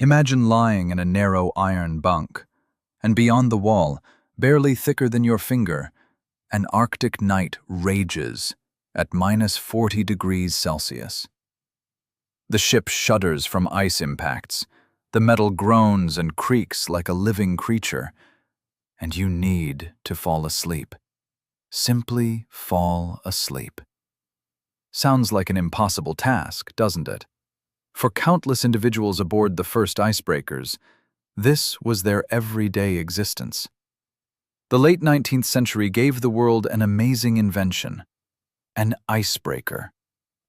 Imagine lying in a narrow iron bunk, and beyond the wall, barely thicker than your finger, an Arctic night rages at -40 degrees Celsius. The ship shudders from ice impacts, the metal groans and creaks like a living creature, and you need to fall asleep. Simply fall asleep. Sounds like an impossible task, doesn't it? For countless individuals aboard the first Icebreakers, this was their everyday existence. The late 19th century gave the world an amazing invention: an icebreaker.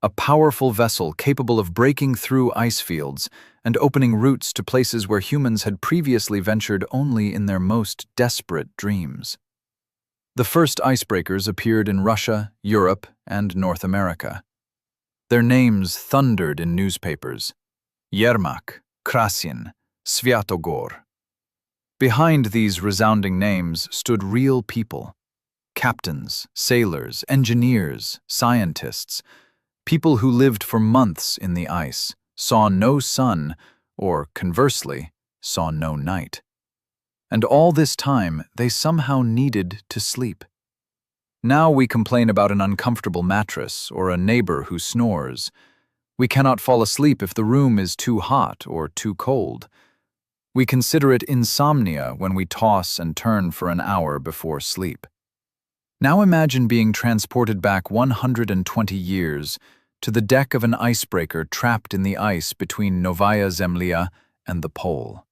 A powerful vessel capable of breaking through ice fields and opening routes to places where humans had previously ventured only in their most desperate dreams. The first icebreakers appeared in Russia, Europe, and North America. Their names thundered in newspapers: Yermak, Krasin, Svyatogor. Behind these resounding names stood real people: captains, sailors, engineers, scientists, people who lived for months in the ice, saw no sun, or conversely, saw no night. And all this time, they somehow needed to sleep. Now we complain about an uncomfortable mattress or a neighbor who snores. We cannot fall asleep if the room is too hot or too cold. We consider it insomnia when we toss and turn for an hour before sleep. Now imagine being transported back 120 years to the deck of an icebreaker trapped in the ice between Novaya Zemlya and the pole.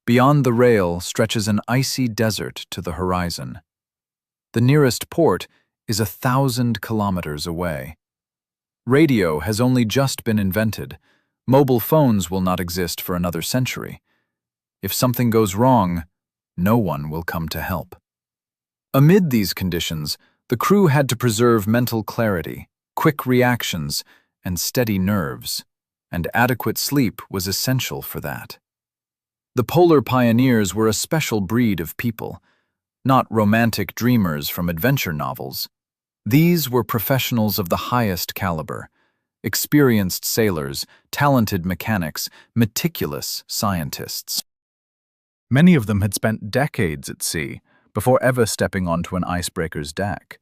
Beyond the rail stretches an icy desert to the horizon. The nearest port is 1,000 kilometers away. Radio has only just been invented. Mobile phones will not exist for another century. If something goes wrong, no one will come to help. Amid these conditions, the crew had to preserve mental clarity, quick reactions, and steady nerves, and adequate sleep was essential for that. The polar pioneers were a special breed of people, not romantic dreamers from adventure novels. These were professionals of the highest caliber: experienced sailors, talented mechanics, meticulous scientists. Many of them had spent decades at sea before ever stepping onto an icebreaker's deck.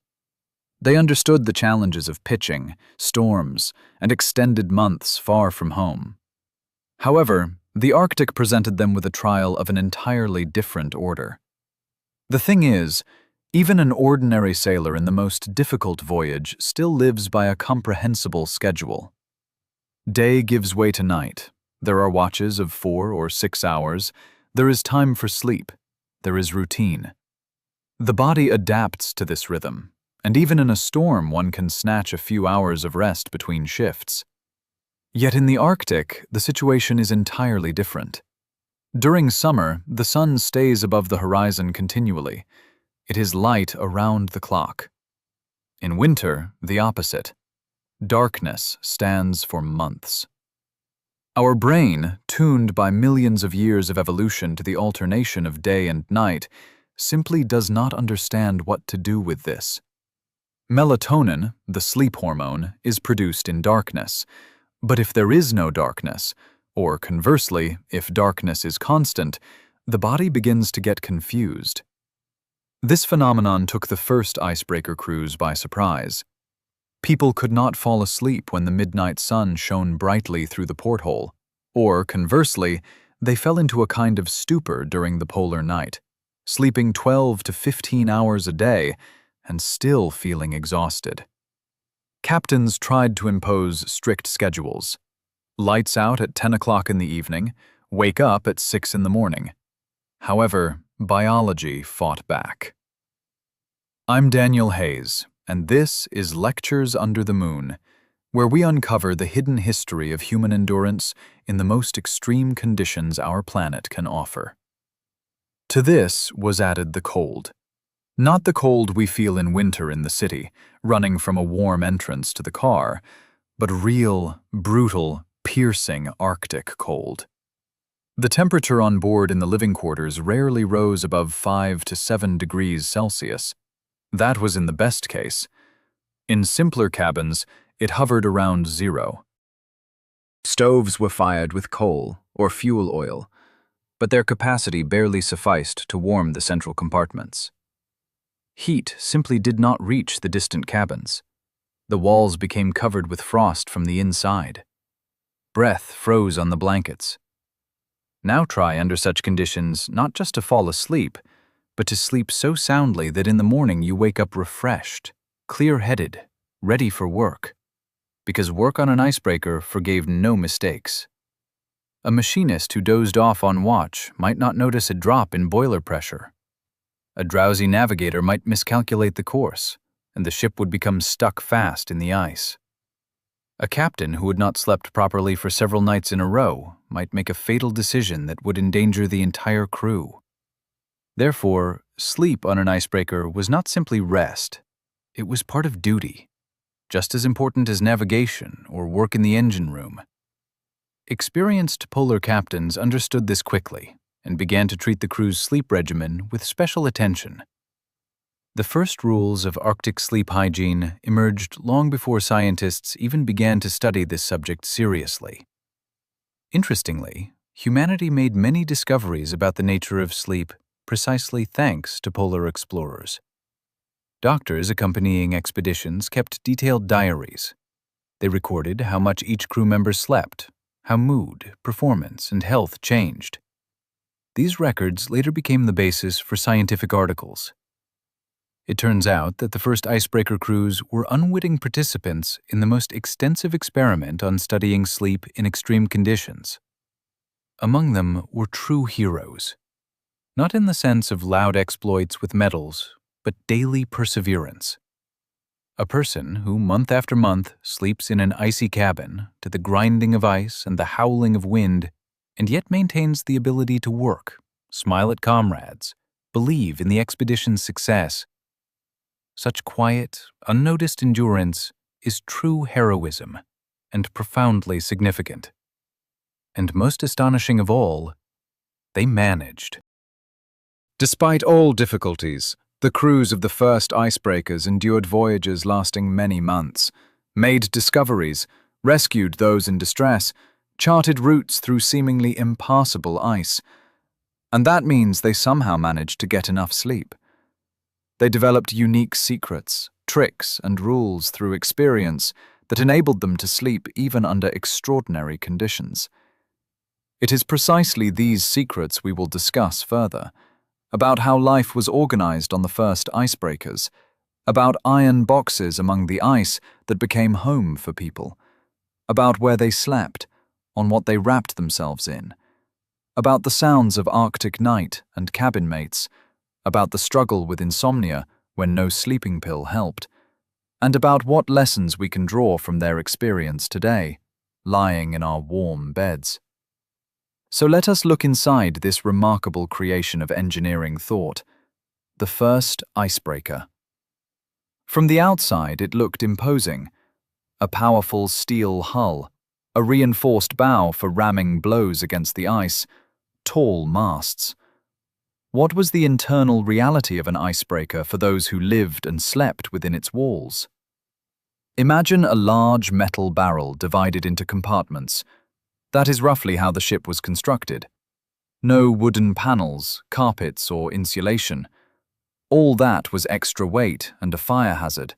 They understood the challenges of pitching, storms, and extended months far from home. However, the Arctic presented them with a trial of an entirely different order. The thing is, even an ordinary sailor in the most difficult voyage still lives by a comprehensible schedule. Day gives way to night. There are watches of 4 or 6 hours. There is time for sleep. There is routine. The body adapts to this rhythm, and even in a storm one can snatch a few hours of rest between shifts. Yet in the Arctic, the situation is entirely different. During summer, the sun stays above the horizon continually. It is light around the clock. In winter, the opposite. Darkness stands for months. Our brain, tuned by millions of years of evolution to the alternation of day and night, simply does not understand what to do with this. Melatonin, the sleep hormone, is produced in darkness. But if there is no darkness, or conversely, if darkness is constant, the body begins to get confused. This phenomenon took the first icebreaker crews by surprise. People could not fall asleep when the midnight sun shone brightly through the porthole, or conversely, they fell into a kind of stupor during the polar night, sleeping 12 to 15 hours a day and still feeling exhausted. Captains tried to impose strict schedules. Lights out at 10 o'clock in the evening, wake up at 6 in the morning. However, biology fought back. I'm Daniel Hayes, and this is Lectures Under the Moon, where we uncover the hidden history of human endurance in the most extreme conditions our planet can offer. To this was added the cold. Not the cold we feel in winter in the city, running from a warm entrance to the car, but real, brutal, piercing Arctic cold. The temperature on board in the living quarters rarely rose above 5 to 7 degrees Celsius. That was in the best case. In simpler cabins, it hovered around 0. Stoves were fired with coal, or fuel oil, but their capacity barely sufficed to warm the central compartments. Heat simply did not reach the distant cabins. The walls became covered with frost from the inside. Breath froze on the blankets. Now try under such conditions not just to fall asleep, but to sleep so soundly that in the morning you wake up refreshed, clear-headed, ready for work. Because work on an icebreaker forgave no mistakes. A machinist who dozed off on watch might not notice a drop in boiler pressure. A drowsy navigator might miscalculate the course, and the ship would become stuck fast in the ice. A captain who had not slept properly for several nights in a row might make a fatal decision that would endanger the entire crew. Therefore, sleep on an icebreaker was not simply rest. It was part of duty, just as important as navigation or work in the engine room. Experienced polar captains understood this quickly and began to treat the crew's sleep regimen with special attention. The first rules of Arctic sleep hygiene emerged long before scientists even began to study this subject seriously. Interestingly, humanity made many discoveries about the nature of sleep precisely thanks to polar explorers. Doctors accompanying expeditions kept detailed diaries. They recorded how much each crew member slept, how mood, performance, and health changed. These records later became the basis for scientific articles. It turns out that the first icebreaker crews were unwitting participants in the most extensive experiment on studying sleep in extreme conditions. Among them were true heroes, not in the sense of loud exploits with medals, but daily perseverance. A person who month after month sleeps in an icy cabin to the grinding of ice and the howling of wind, and yet maintains the ability to work, smile at comrades, believe in the expedition's success. Such quiet, unnoticed endurance is true heroism and profoundly significant. And most astonishing of all, they managed. Despite all difficulties, the crews of the first icebreakers endured voyages lasting many months, made discoveries, rescued those in distress, charted routes through seemingly impassable ice. And that means they somehow managed to get enough sleep. They developed unique secrets, tricks, and rules through experience that enabled them to sleep even under extraordinary conditions. It is precisely these secrets we will discuss further, about how life was organized on the first icebreakers, about iron boxes among the ice that became home for people, about where they slept, on what they wrapped themselves in, about the sounds of Arctic night and cabin mates, about the struggle with insomnia when no sleeping pill helped, and about what lessons we can draw from their experience today, lying in our warm beds. So let us look inside this remarkable creation of engineering thought, the first icebreaker. From the outside, it looked imposing. A powerful steel hull, a reinforced bow for ramming blows against the ice, tall masts. What was the internal reality of an icebreaker for those who lived and slept within its walls? Imagine a large metal barrel divided into compartments. That is roughly how the ship was constructed. No wooden panels, carpets, or insulation. All that was extra weight and a fire hazard.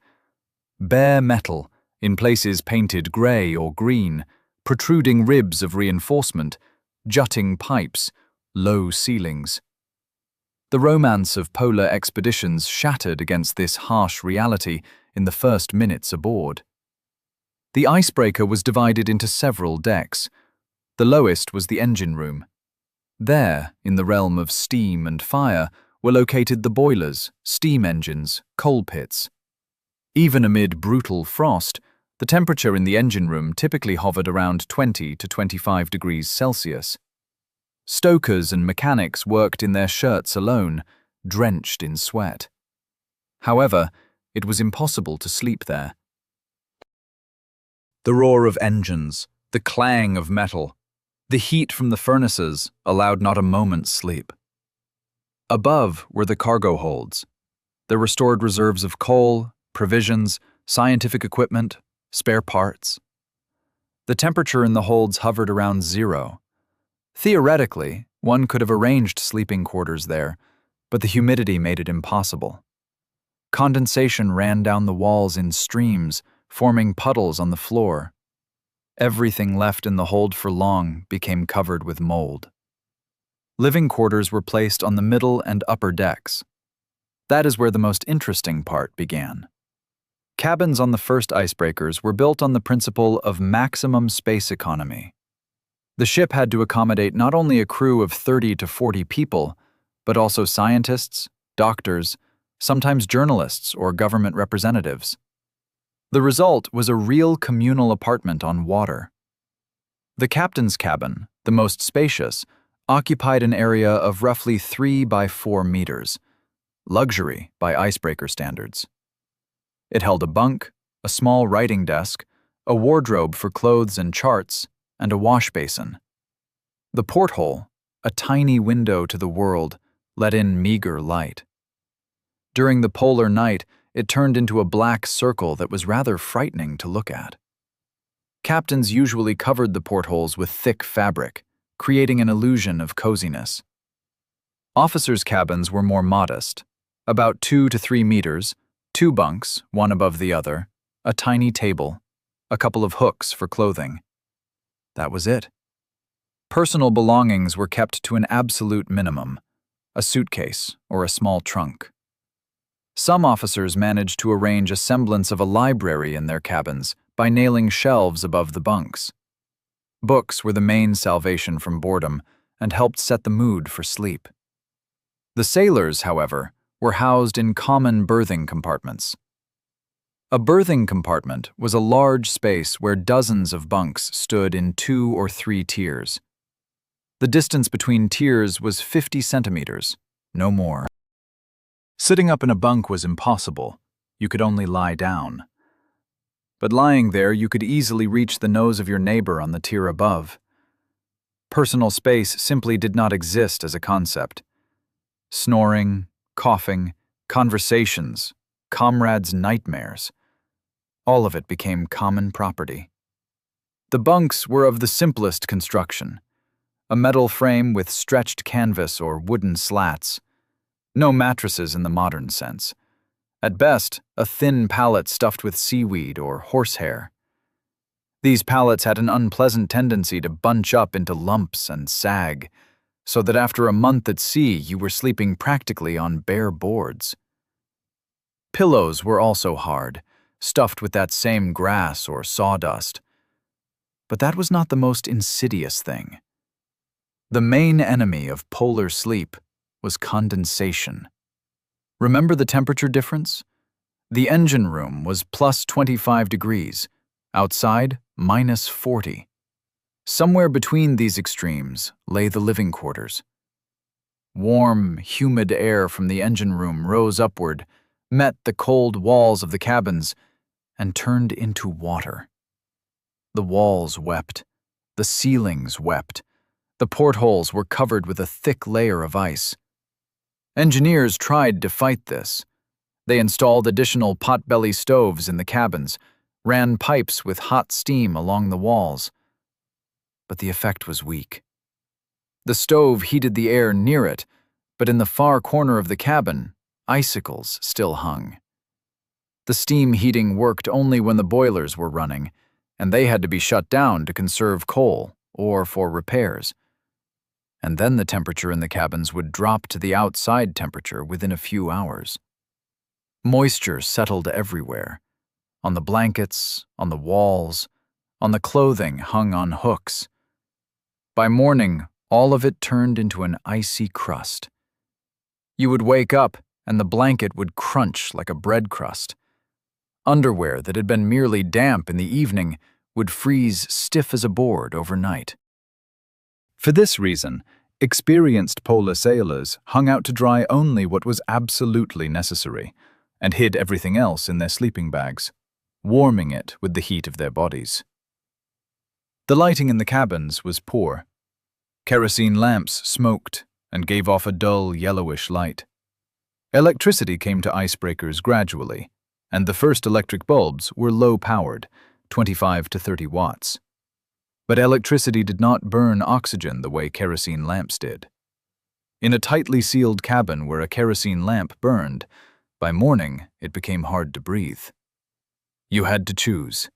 Bare metal, in places painted grey or green, protruding ribs of reinforcement, jutting pipes, low ceilings. The romance of polar expeditions shattered against this harsh reality in the first minutes aboard. The icebreaker was divided into several decks. The lowest was the engine room. There, in the realm of steam and fire, were located the boilers, steam engines, coal pits. Even amid brutal frost, the temperature in the engine room typically hovered around 20 to 25 degrees Celsius. Stokers and mechanics worked in their shirts alone, drenched in sweat. However, it was impossible to sleep there. The roar of engines, the clang of metal, the heat from the furnaces allowed not a moment's sleep. Above were the cargo holds. There were stored reserves of coal, provisions, scientific equipment, spare parts. The temperature in the holds hovered around 0. Theoretically, one could have arranged sleeping quarters there, but the humidity made it impossible. Condensation ran down the walls in streams, forming puddles on the floor. Everything left in the hold for long became covered with mold. Living quarters were placed on the middle and upper decks. That is where the most interesting part began. Cabins on the first Icebreakers were built on the principle of maximum space economy. The ship had to accommodate not only a crew of 30 to 40 people, but also scientists, doctors, sometimes journalists or government representatives. The result was a real communal apartment on water. The captain's cabin, the most spacious, occupied an area of roughly 3 by 4 meters, luxury by icebreaker standards. It held a bunk, a small writing desk, a wardrobe for clothes and charts, and a wash basin. The porthole, a tiny window to the world, let in meager light. During the polar night, it turned into a black circle that was rather frightening to look at. Captains usually covered the portholes with thick fabric, creating an illusion of coziness. Officers' cabins were more modest, about 2 to 3 meters, 2 bunks, one above the other, a tiny table, a couple of hooks for clothing. That was it. Personal belongings were kept to an absolute minimum, a suitcase or a small trunk. Some officers managed to arrange a semblance of a library in their cabins by nailing shelves above the bunks. Books were the main salvation from boredom and helped set the mood for sleep. The sailors, however, were housed in common berthing compartments. A berthing compartment was a large space where dozens of bunks stood in 2 or 3 tiers. The distance between tiers was 50 centimeters, no more. Sitting up in a bunk was impossible. You could only lie down. But lying there, you could easily reach the nose of your neighbor on the tier above. Personal space simply did not exist as a concept. Snoring, coughing, conversations, comrades' nightmares. All of it became common property. The bunks were of the simplest construction. A metal frame with stretched canvas or wooden slats. No mattresses in the modern sense. At best, a thin pallet stuffed with seaweed or horsehair. These pallets had an unpleasant tendency to bunch up into lumps and sag, so that after a month at sea you were sleeping practically on bare boards. Pillows were also hard, stuffed with that same grass or sawdust. But that was not the most insidious thing. The main enemy of polar sleep was condensation. Remember the temperature difference? The engine room was plus 25 degrees, outside minus 40. Somewhere between these extremes lay the living quarters. Warm, humid air from the engine room rose upward, met the cold walls of the cabins, and turned into water. The walls wept. The ceilings wept. The portholes were covered with a thick layer of ice. Engineers tried to fight this. They installed additional potbelly stoves in the cabins, ran pipes with hot steam along the walls. But the effect was weak. The stove heated the air near it, but in the far corner of the cabin, icicles still hung. The steam heating worked only when the boilers were running, and they had to be shut down to conserve coal or for repairs. And then the temperature in the cabins would drop to the outside temperature within a few hours. Moisture settled everywhere, on the blankets, on the walls, on the clothing hung on hooks. By morning, all of it turned into an icy crust. You would wake up and the blanket would crunch like a bread crust. Underwear that had been merely damp in the evening would freeze stiff as a board overnight. For this reason, experienced polar sailors hung out to dry only what was absolutely necessary and hid everything else in their sleeping bags, warming it with the heat of their bodies. The lighting in the cabins was poor. Kerosene lamps smoked and gave off a dull yellowish light. Electricity came to icebreakers gradually, and the first electric bulbs were low-powered, 25 to 30 watts. But electricity did not burn oxygen the way kerosene lamps did. In a tightly sealed cabin where a kerosene lamp burned, by morning it became hard to breathe. You had to choose: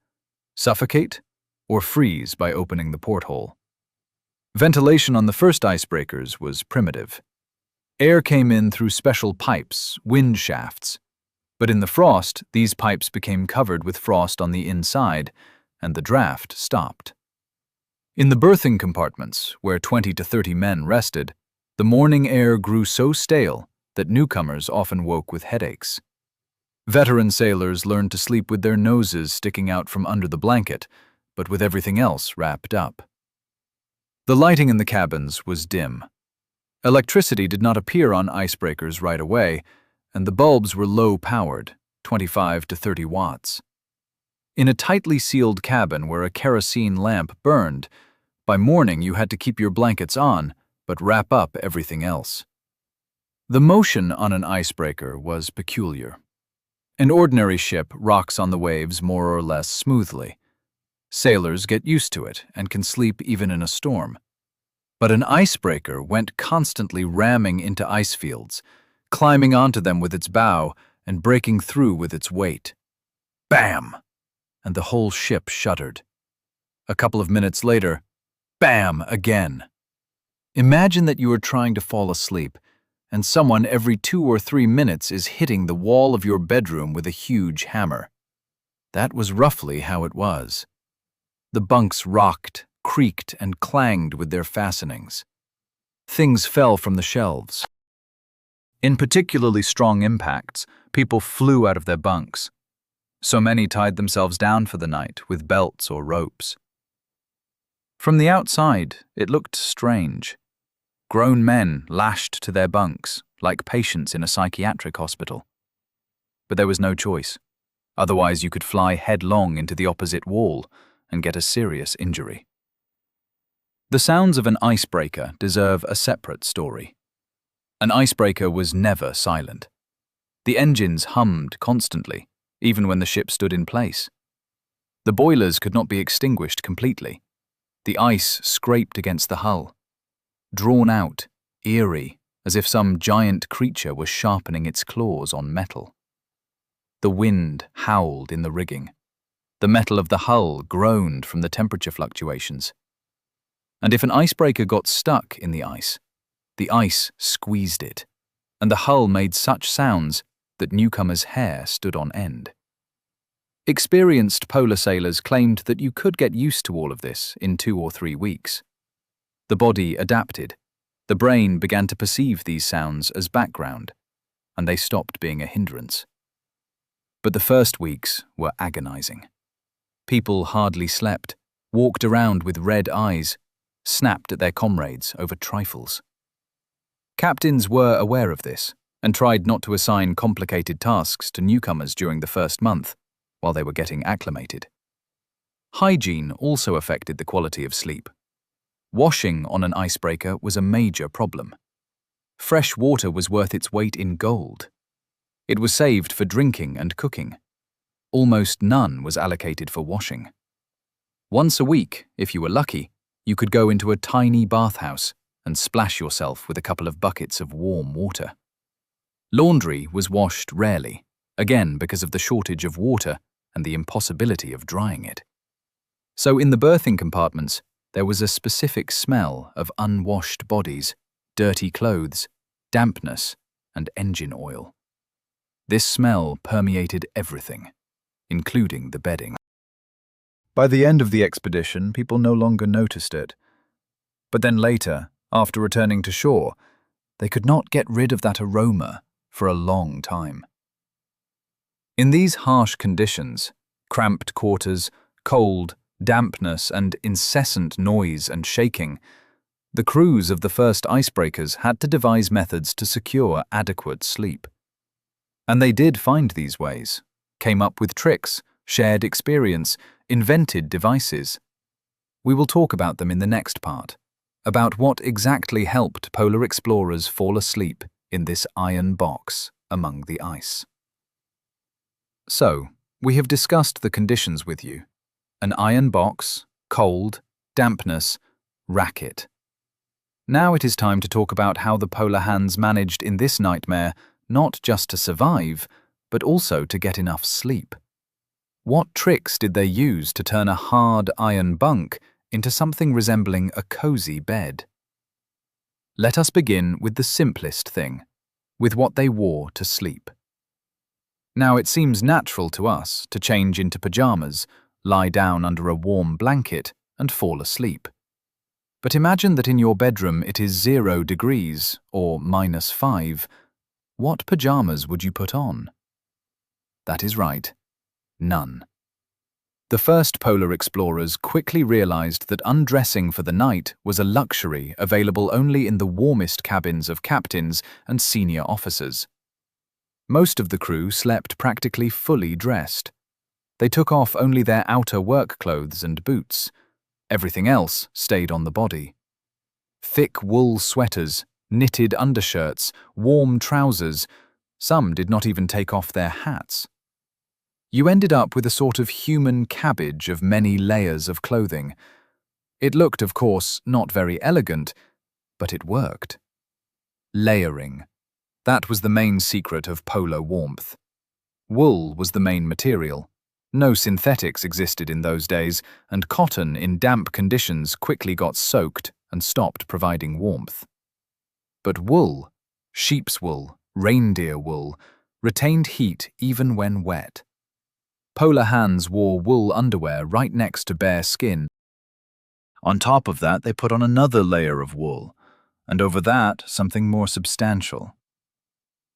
suffocate or freeze by opening the porthole. Ventilation on the first icebreakers was primitive. Air came in through special pipes, wind shafts. But in the frost, these pipes became covered with frost on the inside, and the draft stopped. In the berthing compartments, where 20 to 30 men rested, the morning air grew so stale that newcomers often woke with headaches. Veteran sailors learned to sleep with their noses sticking out from under the blanket, but with everything else wrapped up. The lighting in the cabins was dim. Electricity did not appear on icebreakers right away, and the bulbs were low-powered, 25 to 30 watts. In a tightly sealed cabin where a kerosene lamp burned, by morning you had to keep your blankets on, but wrap up everything else. The motion on an icebreaker was peculiar. An ordinary ship rocks on the waves more or less smoothly. Sailors get used to it and can sleep even in a storm. But an icebreaker went constantly ramming into ice fields, climbing onto them with its bow and breaking through with its weight. Bam! And the whole ship shuddered. A couple of minutes later, bam again. Imagine that you are trying to fall asleep, and someone every 2 or 3 minutes is hitting the wall of your bedroom with a huge hammer. That was roughly how it was. The bunks rocked, creaked, and clanged with their fastenings. Things fell from the shelves. In particularly strong impacts, people flew out of their bunks. So many tied themselves down for the night with belts or ropes. From the outside, it looked strange. Grown men lashed to their bunks, like patients in a psychiatric hospital. But there was no choice. Otherwise, you could fly headlong into the opposite wall and get a serious injury. The sounds of an icebreaker deserve a separate story. An icebreaker was never silent. The engines hummed constantly, even when the ship stood in place. The boilers could not be extinguished completely. The ice scraped against the hull, drawn out, eerie, as if some giant creature was sharpening its claws on metal. The wind howled in the rigging. The metal of the hull groaned from the temperature fluctuations. And if an icebreaker got stuck in the ice squeezed it, and the hull made such sounds that newcomers' hair stood on end. Experienced polar sailors claimed that you could get used to all of this in 2 or 3 weeks. The body adapted. The brain began to perceive these sounds as background, and they stopped being a hindrance. But the first weeks were agonizing. People hardly slept, walked around with red eyes, snapped at their comrades over trifles. Captains were aware of this and tried not to assign complicated tasks to newcomers during the first month, while they were getting acclimated. Hygiene also affected the quality of sleep. Washing on an icebreaker was a major problem. Fresh water was worth its weight in gold. It was saved for drinking and cooking. Almost none was allocated for washing. Once a week, if you were lucky, you could go into a tiny bathhouse and splash yourself with a couple of buckets of warm water. Laundry was washed rarely, again because of the shortage of water and the impossibility of drying it. So in the berthing compartments, there was a specific smell of unwashed bodies, dirty clothes, dampness, and engine oil. This smell permeated everything, including the bedding. By the end of the expedition, people no longer noticed it. But then later, after returning to shore, they could not get rid of that aroma for a long time. In these harsh conditions, cramped quarters, cold, dampness, and incessant noise and shaking, the crews of the first icebreakers had to devise methods to secure adequate sleep. And they did find these ways, came up with tricks, shared experience, invented devices. We will talk about them in the next part, about what exactly helped polar explorers fall asleep in this iron box among the ice. So, we have discussed the conditions with you. An iron box, cold, dampness, racket. Now it is time to talk about how the polar hands managed in this nightmare not just to survive, but also to get enough sleep. What tricks did they use to turn a hard iron bunk into something resembling a cozy bed? Let us begin with the simplest thing, with what they wore to sleep. Now it seems natural to us to change into pajamas, lie down under a warm blanket, and fall asleep. But imagine that in your bedroom it is 0 degrees, or -5. What pajamas would you put on? That is right, none. The first polar explorers quickly realized that undressing for the night was a luxury available only in the warmest cabins of captains and senior officers. Most of the crew slept practically fully dressed. They took off only their outer work clothes and boots. Everything else stayed on the body. Thick wool sweaters, knitted undershirts, warm trousers. Some did not even take off their hats. You ended up with a sort of human cabbage of many layers of clothing. It looked, of course, not very elegant, but it worked. Layering. That was the main secret of polar warmth. Wool was the main material. No synthetics existed in those days, and cotton in damp conditions quickly got soaked and stopped providing warmth. But wool, sheep's wool, reindeer wool, retained heat even when wet. Polar hands wore wool underwear right next to bare skin. On top of that, they put on another layer of wool, and over that, something more substantial.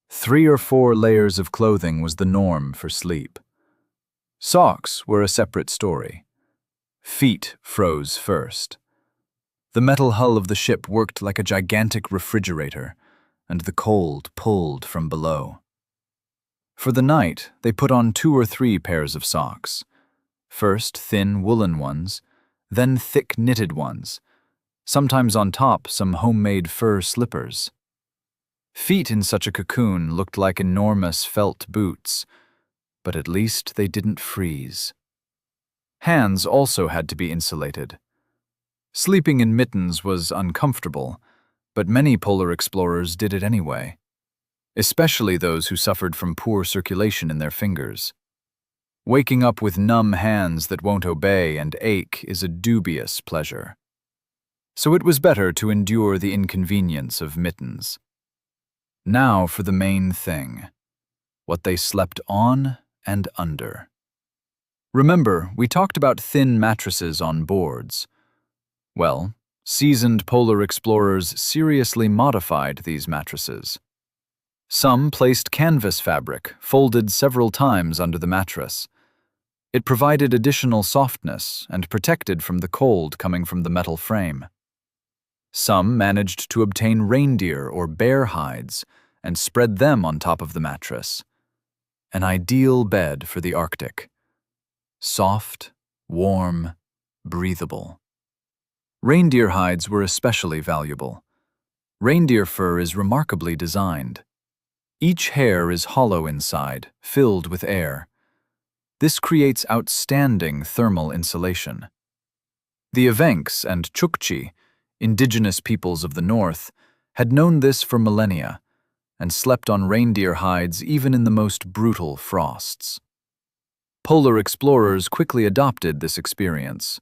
3 or 4 layers of clothing was the norm for sleep. Socks were a separate story. Feet froze first. The metal hull of the ship worked like a gigantic refrigerator, and the cold pulled from below. For the night, they put on 2 or 3 pairs of socks. First thin woolen ones, then thick knitted ones, sometimes on top some homemade fur slippers. Feet in such a cocoon looked like enormous felt boots, but at least they didn't freeze. Hands also had to be insulated. Sleeping in mittens was uncomfortable, but many polar explorers did it anyway, especially those who suffered from poor circulation in their fingers. Waking up with numb hands that won't obey and ache is a dubious pleasure. So it was better to endure the inconvenience of mittens. Now for the main thing, what they slept on and under. Remember, we talked about thin mattresses on boards. Well, seasoned polar explorers seriously modified these mattresses. Some placed canvas fabric, folded several times under the mattress. It provided additional softness and protected from the cold coming from the metal frame. Some managed to obtain reindeer or bear hides and spread them on top of the mattress. An ideal bed for the Arctic. Soft, warm, breathable. Reindeer hides were especially valuable. Reindeer fur is remarkably designed. Each hair is hollow inside, filled with air. This creates outstanding thermal insulation. The Evenks and Chukchi, indigenous peoples of the north, had known this for millennia and slept on reindeer hides even in the most brutal frosts. Polar explorers quickly adopted this experience.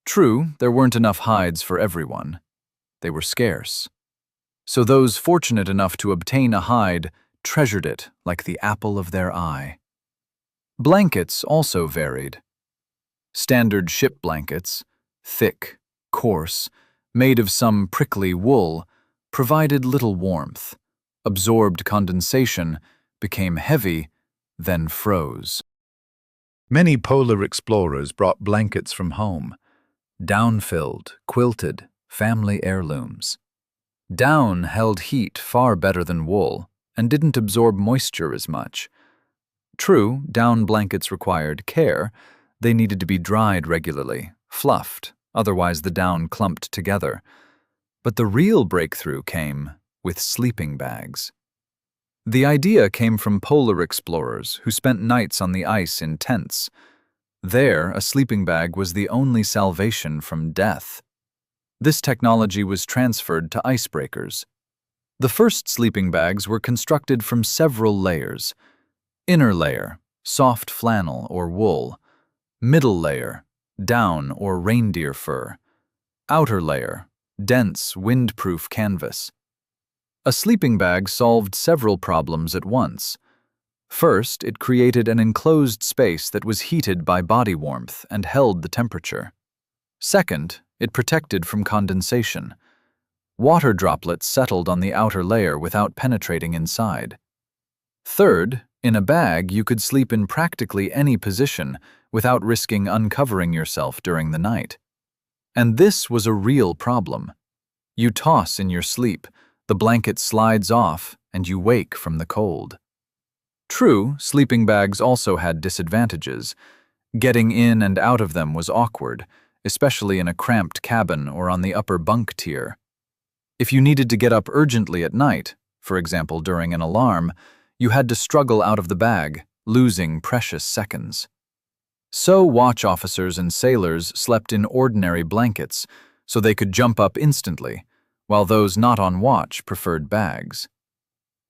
True, there weren't enough hides for everyone. They were scarce. So those fortunate enough to obtain a hide treasured it like the apple of their eye. Blankets also varied. Standard ship blankets, thick, coarse, made of some prickly wool, provided little warmth, absorbed condensation, became heavy, then froze. Many polar explorers brought blankets from home, down-filled, quilted, family heirlooms. Down held heat far better than wool and didn't absorb moisture as much. True, down blankets required care. They needed to be dried regularly, fluffed, otherwise the down clumped together. But the real breakthrough came with sleeping bags. The idea came from polar explorers who spent nights on the ice in tents. There, a sleeping bag was the only salvation from death. This technology was transferred to icebreakers. The first sleeping bags were constructed from several layers. Inner layer, soft flannel or wool. Middle layer, down or reindeer fur. Outer layer, dense, windproof canvas. A sleeping bag solved several problems at once. First, it created an enclosed space that was heated by body warmth and held the temperature. Second, it protected from condensation. Water droplets settled on the outer layer without penetrating inside. Third, in a bag you could sleep in practically any position without risking uncovering yourself during the night. And this was a real problem. You toss in your sleep, the blanket slides off, and you wake from the cold. True, sleeping bags also had disadvantages. Getting in and out of them was awkward, especially in a cramped cabin or on the upper bunk tier. If you needed to get up urgently at night, for example during an alarm, you had to struggle out of the bag, losing precious seconds. So watch officers and sailors slept in ordinary blankets so they could jump up instantly, while those not on watch preferred bags.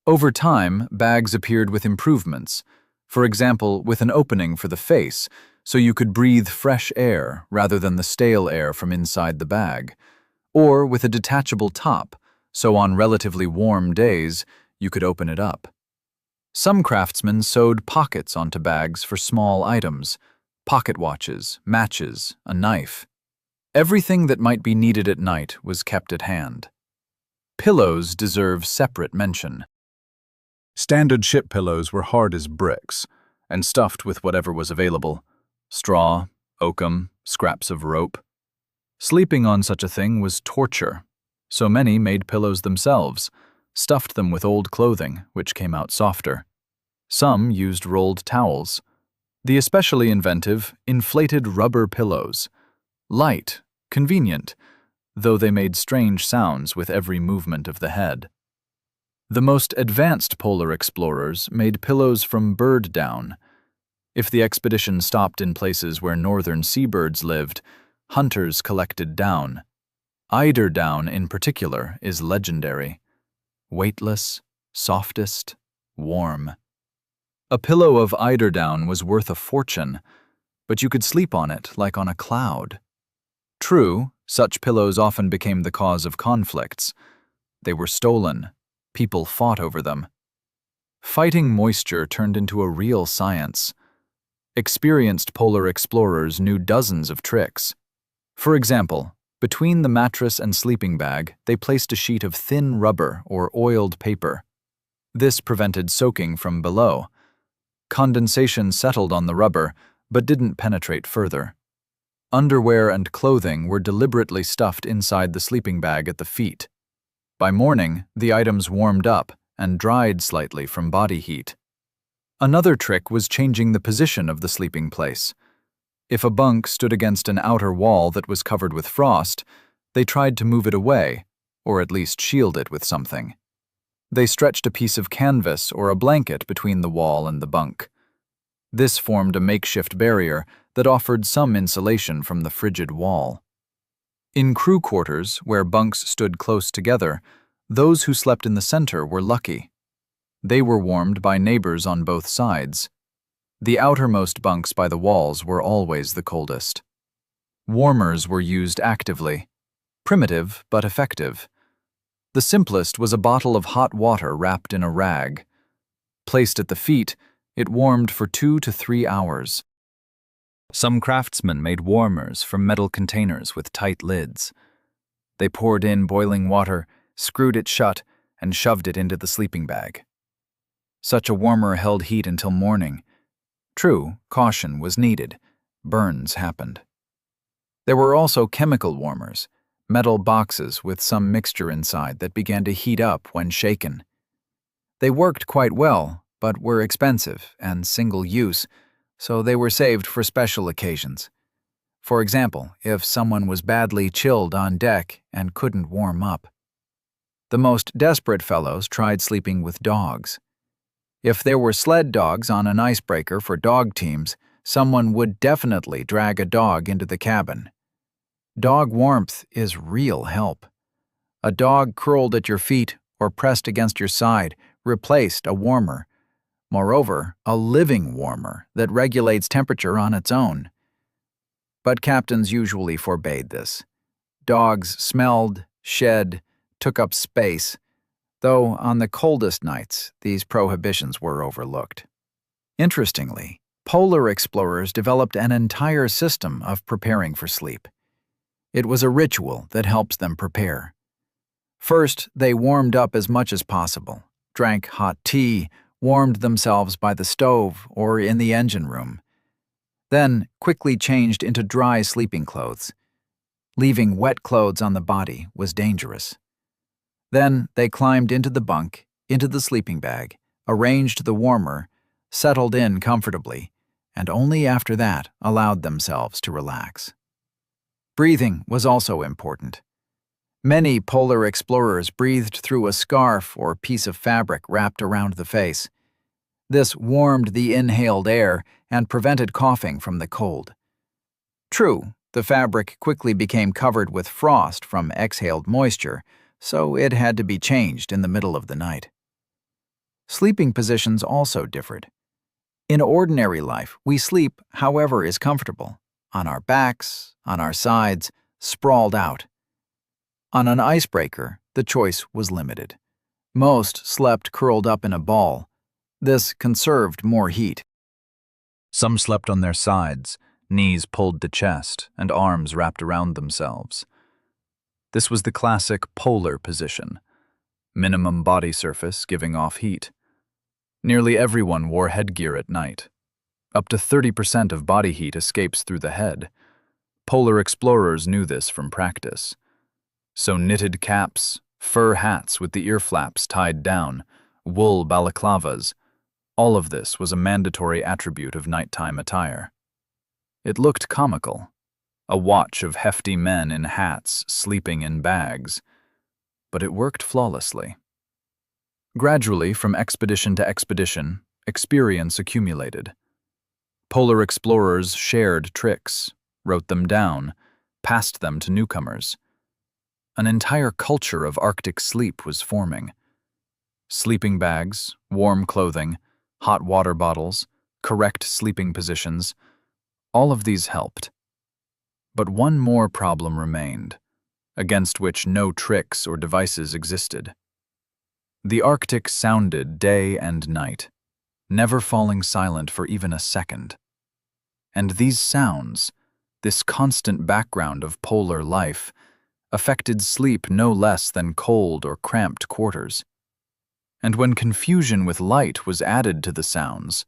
Over time, bags appeared with improvements, for example with an opening for the face so you could breathe fresh air rather than the stale air from inside the bag, or with a detachable top so on relatively warm days you could open it up. Some craftsmen sewed pockets onto bags for small items, pocket watches, matches, a knife. Everything that might be needed at night was kept at hand. Pillows deserve separate mention. Standard ship pillows were hard as bricks and stuffed with whatever was available: straw, oakum, scraps of rope. Sleeping on such a thing was torture, so many made pillows themselves, stuffed them with old clothing, which came out softer. Some used rolled towels. The especially inventive, inflated rubber pillows. Light, convenient, though they made strange sounds with every movement of the head. The most advanced polar explorers made pillows from bird down. If the expedition stopped in places where northern seabirds lived, hunters collected down. Eider down, in particular, is legendary. Weightless, softest, warm. A pillow of eider down was worth a fortune, but you could sleep on it like on a cloud. True, such pillows often became the cause of conflicts. They were stolen. People fought over them. Fighting moisture turned into a real science. Experienced polar explorers knew dozens of tricks. For example, between the mattress and sleeping bag, they placed a sheet of thin rubber or oiled paper. This prevented soaking from below. Condensation settled on the rubber, but didn't penetrate further. Underwear and clothing were deliberately stuffed inside the sleeping bag at the feet. By morning, the items warmed up and dried slightly from body heat. Another trick was changing the position of the sleeping place. If a bunk stood against an outer wall that was covered with frost, they tried to move it away, or at least shield it with something. They stretched a piece of canvas or a blanket between the wall and the bunk. This formed a makeshift barrier that offered some insulation from the frigid wall. In crew quarters, where bunks stood close together, those who slept in the center were lucky. They were warmed by neighbors on both sides. The outermost bunks by the walls were always the coldest. Warmers were used actively. Primitive, but effective. The simplest was a bottle of hot water wrapped in a rag. Placed at the feet, it warmed for 2 to 3 hours. Some craftsmen made warmers from metal containers with tight lids. They poured in boiling water, screwed it shut, and shoved it into the sleeping bag. Such a warmer held heat until morning. True, caution was needed. Burns happened. There were also chemical warmers, metal boxes with some mixture inside that began to heat up when shaken. They worked quite well, but were expensive and single-use, so they were saved for special occasions. For example, if someone was badly chilled on deck and couldn't warm up. The most desperate fellows tried sleeping with dogs. If there were sled dogs on an icebreaker for dog teams, someone would definitely drag a dog into the cabin. Dog warmth is real help. A dog curled at your feet or pressed against your side replaced a warmer. Moreover, a living warmer that regulates temperature on its own. But captains usually forbade this. Dogs smelled, shed, took up space, though on the coldest nights these prohibitions were overlooked. Interestingly, polar explorers developed an entire system of preparing for sleep. It was a ritual that helps them prepare. First, they warmed up as much as possible, drank hot tea, warmed themselves by the stove or in the engine room. Then quickly changed into dry sleeping clothes. Leaving wet clothes on the body was dangerous. Then they climbed into the bunk, into the sleeping bag, arranged the warmer, settled in comfortably, and only after that allowed themselves to relax. Breathing was also important. Many polar explorers breathed through a scarf or piece of fabric wrapped around the face. This warmed the inhaled air and prevented coughing from the cold. True, the fabric quickly became covered with frost from exhaled moisture, so it had to be changed in the middle of the night. Sleeping positions also differed. In ordinary life, we sleep however is comfortable, on our backs, on our sides, sprawled out. On an icebreaker, the choice was limited. Most slept curled up in a ball. This conserved more heat. Some slept on their sides, knees pulled to chest and arms wrapped around themselves. This was the classic polar position, minimum body surface giving off heat. Nearly everyone wore headgear at night. Up to 30% of body heat escapes through the head. Polar explorers knew this from practice. So knitted caps, fur hats with the ear flaps tied down, wool balaclavas, all of this was a mandatory attribute of nighttime attire. It looked comical, a watch of hefty men in hats sleeping in bags, but it worked flawlessly. Gradually, from expedition to expedition, experience accumulated. Polar explorers shared tricks, wrote them down, passed them to newcomers. An entire culture of Arctic sleep was forming. Sleeping bags, warm clothing, hot water bottles, correct sleeping positions, all of these helped. But one more problem remained, against which no tricks or devices existed. The Arctic sounded day and night, never falling silent for even a second. And these sounds, this constant background of polar life, affected sleep no less than cold or cramped quarters. And when confusion with light was added to the sounds,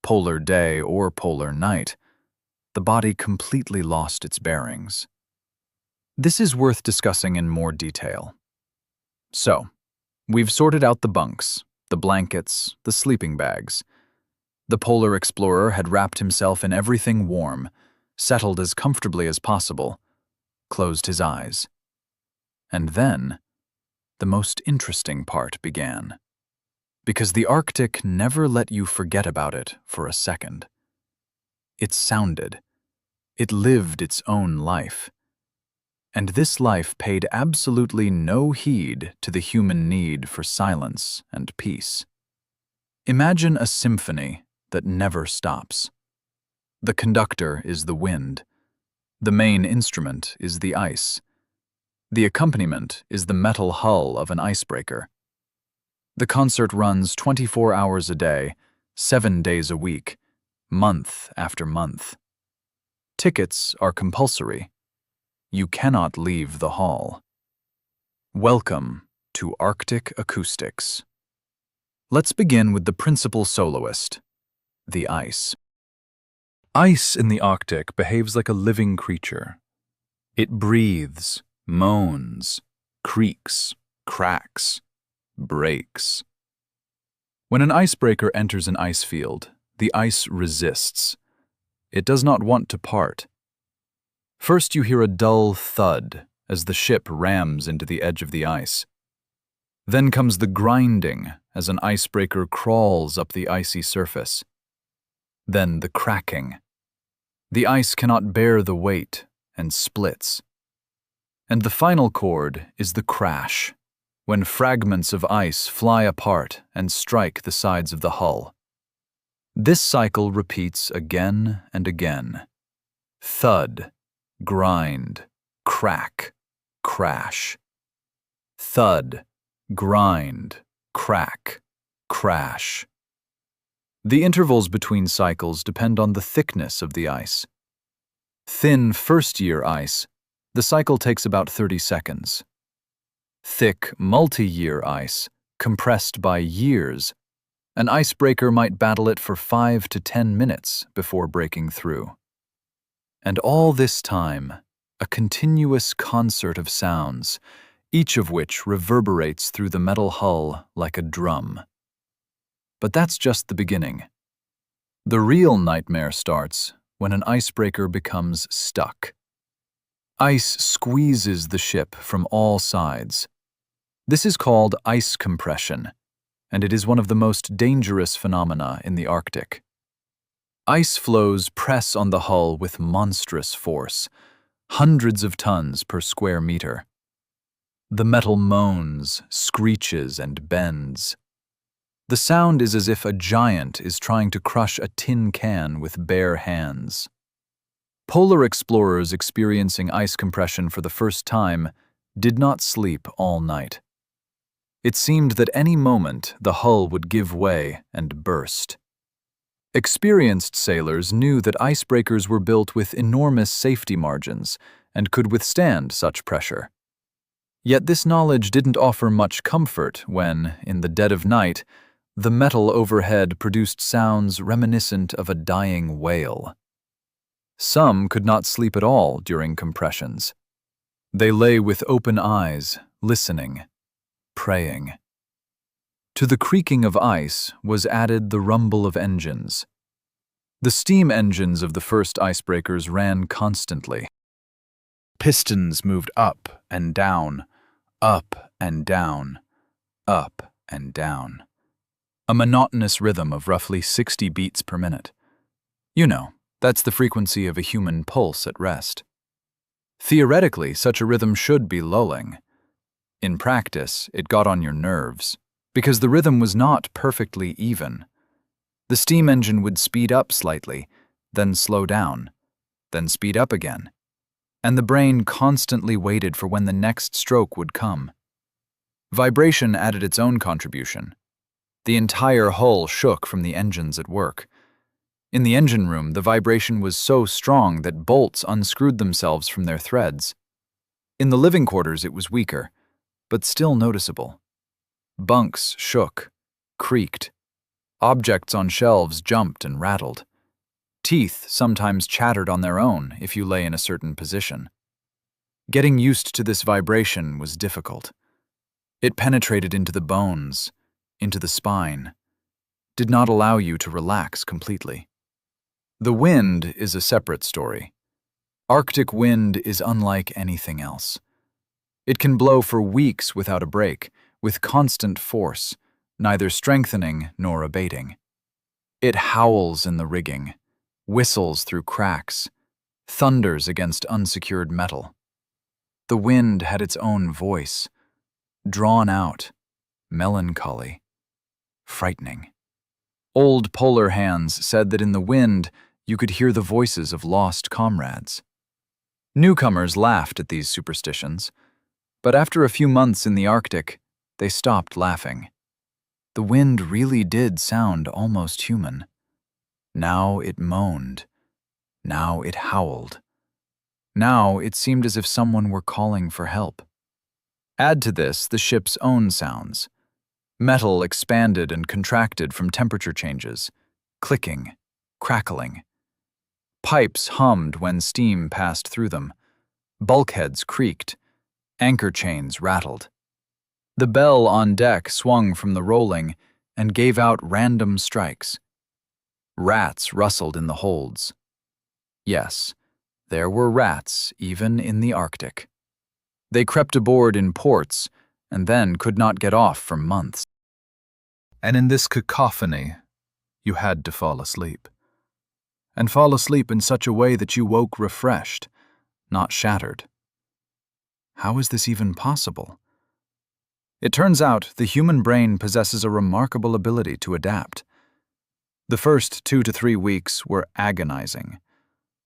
polar day or polar night, the body completely lost its bearings. This is worth discussing in more detail. So, we've sorted out the bunks, the blankets, the sleeping bags. The polar explorer had wrapped himself in everything warm, settled as comfortably as possible, closed his eyes. And then, the most interesting part began. Because the Arctic never let you forget about it for a second. It sounded. It lived its own life. And this life paid absolutely no heed to the human need for silence and peace. Imagine a symphony that never stops. The conductor is the wind. The main instrument is the ice. The accompaniment is the metal hull of an icebreaker. The concert runs 24 hours a day, 7 days a week, month after month. Tickets are compulsory. You cannot leave the hall. Welcome to Arctic Acoustics. Let's begin with the principal soloist, the ice. Ice in the Arctic behaves like a living creature. It breathes, moans, creaks, cracks, breaks. When an icebreaker enters an ice field, the ice resists. It does not want to part. First you hear a dull thud as the ship rams into the edge of the ice. Then comes the grinding as an icebreaker crawls up the icy surface. Then the cracking The ice cannot bear the weight and splits. And the final chord is the crash, when fragments of ice fly apart and strike the sides of the hull. This cycle repeats again and again. Thud, grind, crack, crash. Thud, grind, crack, crash. The intervals between cycles depend on the thickness of the ice. Thin first-year ice, the cycle takes about 30 seconds. Thick multi-year ice, compressed by years, an icebreaker might battle it for 5 to 10 minutes before breaking through. And all this time, a continuous concert of sounds, each of which reverberates through the metal hull like a drum. But that's just the beginning. The real nightmare starts when an icebreaker becomes stuck. Ice squeezes the ship from all sides. This is called ice compression, and it is one of the most dangerous phenomena in the Arctic. Ice floes press on the hull with monstrous force, hundreds of tons per square meter. The metal moans, screeches, and bends. The sound is as if a giant is trying to crush a tin can with bare hands. Polar explorers experiencing ice compression for the first time did not sleep all night. It seemed that any moment the hull would give way and burst. Experienced sailors knew that icebreakers were built with enormous safety margins and could withstand such pressure. Yet this knowledge didn't offer much comfort when, in the dead of night, the metal overhead produced sounds reminiscent of a dying whale. Some could not sleep at all during compressions. They lay with open eyes, listening, praying. To the creaking of ice was added the rumble of engines. The steam engines of the first icebreakers ran constantly. Pistons moved up and down, up and down, up and down. A monotonous rhythm of roughly 60 beats per minute. You know, that's the frequency of a human pulse at rest. Theoretically, such a rhythm should be lulling. In practice, it got on your nerves, because the rhythm was not perfectly even. The steam engine would speed up slightly, then slow down, then speed up again, and the brain constantly waited for when the next stroke would come. Vibration added its own contribution. The entire hull shook from the engines at work. In the engine room, the vibration was so strong that bolts unscrewed themselves from their threads. In the living quarters, it was weaker, but still noticeable. Bunks shook, creaked. Objects on shelves jumped and rattled. Teeth sometimes chattered on their own if you lay in a certain position. Getting used to this vibration was difficult. It penetrated into the bones, into the spine, did not allow you to relax completely. The wind is a separate story. Arctic wind is unlike anything else. It can blow for weeks without a break, with constant force, neither strengthening nor abating. It howls in the rigging, whistles through cracks, thunders against unsecured metal. The wind had its own voice, drawn out, melancholy, frightening. Old polar hands said that in the wind you could hear the voices of lost comrades. Newcomers laughed at these superstitions, but after a few months in the Arctic, they stopped laughing. The wind really did sound almost human. Now it moaned. Now it howled. Now it seemed as if someone were calling for help. Add to this the ship's own sounds. Metal expanded and contracted from temperature changes, clicking, crackling. Pipes hummed when steam passed through them. Bulkheads creaked. Anchor chains rattled. The bell on deck swung from the rolling and gave out random strikes. Rats rustled in the holds. Yes, there were rats even in the Arctic. They crept aboard in ports and then could not get off for months. And in this cacophony, you had to fall asleep. and fall asleep in such a way that you woke refreshed, not shattered. How is this even possible? It turns out the human brain possesses a remarkable ability to adapt. The first 2 to 3 weeks were agonizing.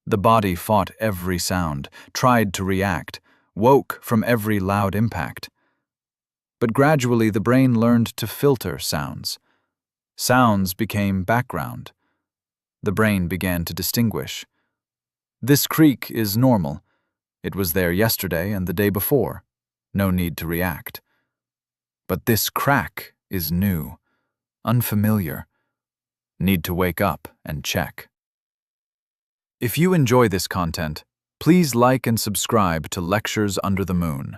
The body fought every sound, tried to react, woke from every loud impact. But gradually the brain learned to filter sounds. Sounds became background. The brain began to distinguish. This creak is normal. It was there yesterday and the day before. No need to react. But this crack is new, unfamiliar. Need to wake up and check. If you enjoy this content, please like and subscribe to Lectures Under the Moon.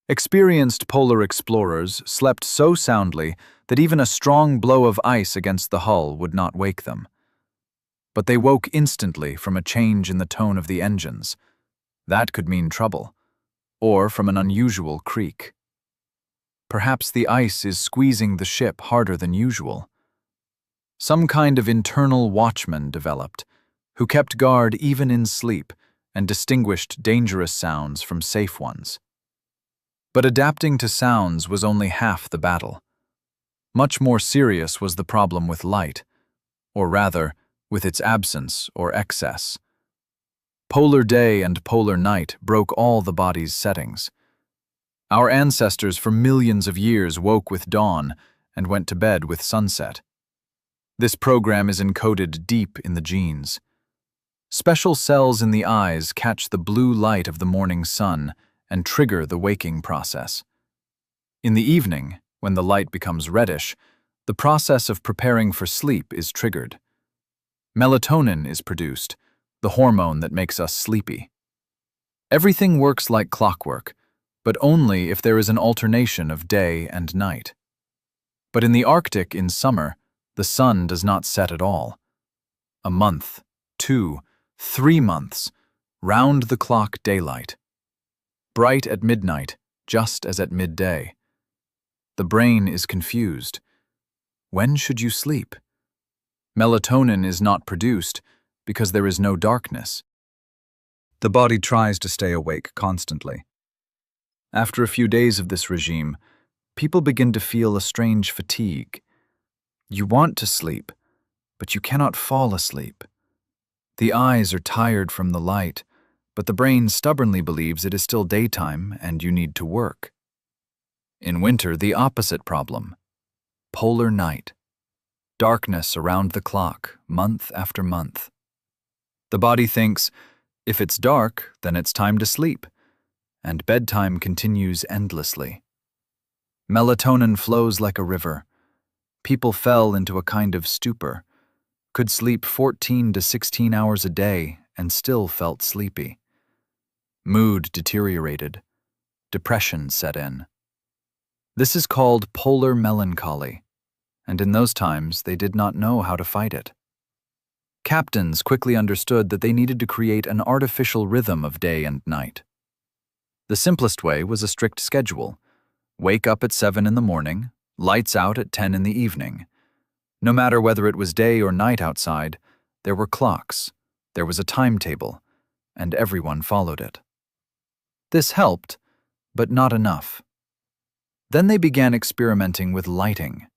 Experienced polar explorers slept so soundly that even a strong blow of ice against the hull would not wake them. But they woke instantly from a change in the tone of the engines. That could mean trouble, or from an unusual creak. Perhaps the ice is squeezing the ship harder than usual. Some kind of internal watchman developed, who kept guard even in sleep and distinguished dangerous sounds from safe ones. But adapting to sounds was only half the battle. Much more serious was the problem with light, or rather, with its absence or excess. Polar day and polar night broke all the body's settings. Our ancestors for millions of years woke with dawn and went to bed with sunset. This program is encoded deep in the genes. Special cells in the eyes catch the blue light of the morning sun and trigger the waking process. In the evening, when the light becomes reddish, the process of preparing for sleep is triggered. Melatonin is produced, the hormone that makes us sleepy. Everything works like clockwork, but only if there is an alternation of day and night. But in the Arctic in summer, the sun does not set at all. A month, 2, 3 months, round-the-clock daylight. Bright at midnight, just as at midday. The brain is confused. When should you sleep? Melatonin is not produced because there is no darkness. The body tries to stay awake constantly. After a few days of this regime, people begin to feel a strange fatigue. You want to sleep, but you cannot fall asleep. The eyes are tired from the light, but the brain stubbornly believes it is still daytime and you need to work. In winter, the opposite problem. Polar night. Darkness around the clock, month after month. The body thinks, if it's dark, then it's time to sleep, and bedtime continues endlessly. Melatonin flows like a river. People fell into a kind of stupor, could sleep 14 to 16 hours a day and still felt sleepy. Mood deteriorated. Depression set in. This is called polar melancholy, and in those times they did not know how to fight it. Captains quickly understood that they needed to create an artificial rhythm of day and night. The simplest way was a strict schedule. Wake up at 7 in the morning, lights out at 10 in the evening. No matter whether it was day or night outside, there were clocks, there was a timetable, and everyone followed it. This helped, but not enough. Then they began experimenting with lighting.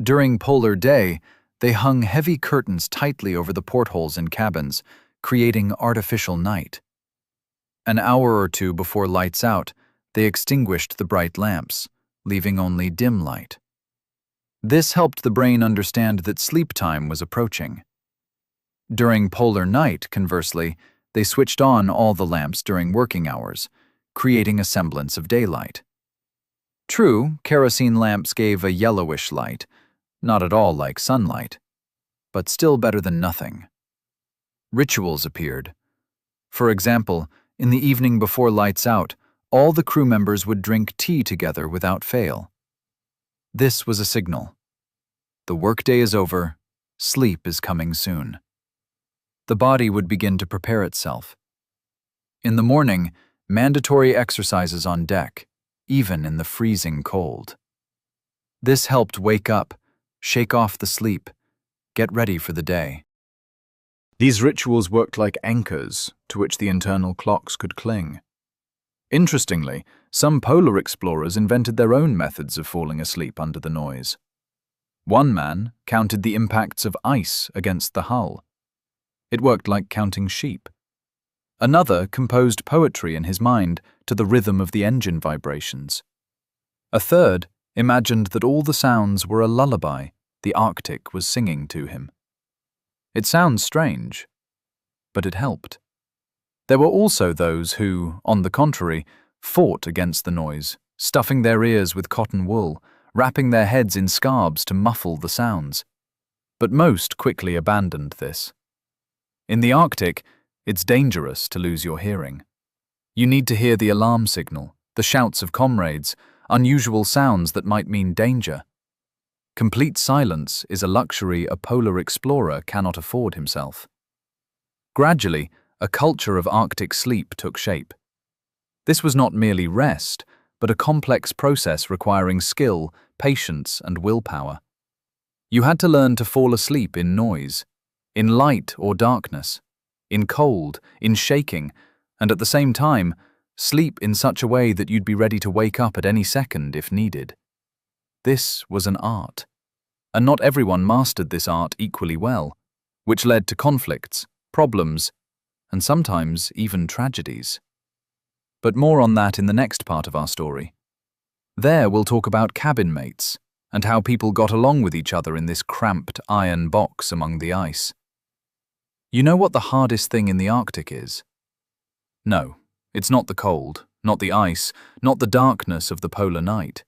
During polar day, they hung heavy curtains tightly over the portholes in cabins, creating artificial night. An hour or two before lights out, they extinguished the bright lamps, leaving only dim light. This helped the brain understand that sleep time was approaching. During polar night, conversely, they switched on all the lamps during working hours, creating a semblance of daylight. True, kerosene lamps gave a yellowish light, not at all like sunlight, but still better than nothing. Rituals appeared. For example, in the evening before lights out, all the crew members would drink tea together without fail. This was a signal. The workday is over, sleep is coming soon. The body would begin to prepare itself. In the morning, mandatory exercises on deck, even in the freezing cold. This helped wake up, shake off the sleep, get ready for the day. These rituals worked like anchors to which the internal clocks could cling. Interestingly, some polar explorers invented their own methods of falling asleep under the noise. One man counted the impacts of ice against the hull. It worked like counting sheep. Another composed poetry in his mind to the rhythm of the engine vibrations. A third imagined that all the sounds were a lullaby the Arctic was singing to him. It sounds strange, but it helped. There were also those who, on the contrary, fought against the noise, stuffing their ears with cotton wool, wrapping their heads in scarves to muffle the sounds. But most quickly abandoned this. In the Arctic, it's dangerous to lose your hearing. You need to hear the alarm signal, the shouts of comrades, unusual sounds that might mean danger. Complete silence is a luxury a polar explorer cannot afford himself. Gradually, a culture of Arctic sleep took shape. This was not merely rest, but a complex process requiring skill, patience, and willpower. You had to learn to fall asleep in noise, in light or darkness, in cold, in shaking, and at the same time, sleep in such a way that you'd be ready to wake up at any second if needed. This was an art, and not everyone mastered this art equally well, which led to conflicts, problems, and sometimes even tragedies. But more on that in the next part of our story. There we'll talk about cabin mates and how people got along with each other in this cramped iron box among the ice. You know what the hardest thing in the Arctic is? No, it's not the cold, not the ice, not the darkness of the polar night.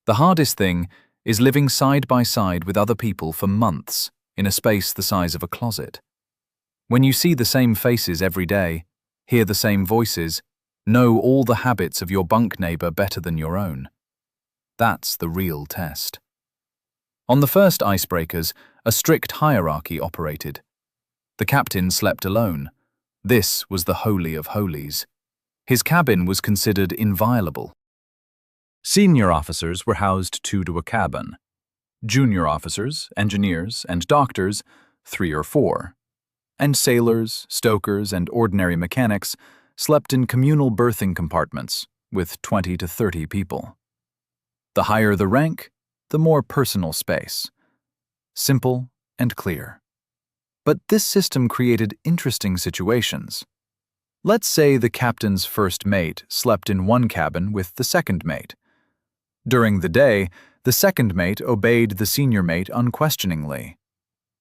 The hardest thing is living side by side with other people for months in a space the size of a closet. When you see the same faces every day, hear the same voices, know all the habits of your bunk neighbor better than your own. That's the real test. On the first Icebreakers, a strict hierarchy operated. The captain slept alone. This was the holy of holies. His cabin was considered inviolable. Senior officers were housed 2 to a cabin. Junior officers, engineers, and doctors, 3 or 4. And sailors, stokers, and ordinary mechanics slept in communal berthing compartments with 20 to 30 people. The higher the rank, the more personal space. Simple and clear. But this system created interesting situations. Let's say the captain's first mate slept in one cabin with the second mate. During the day, the second mate obeyed the senior mate unquestioningly.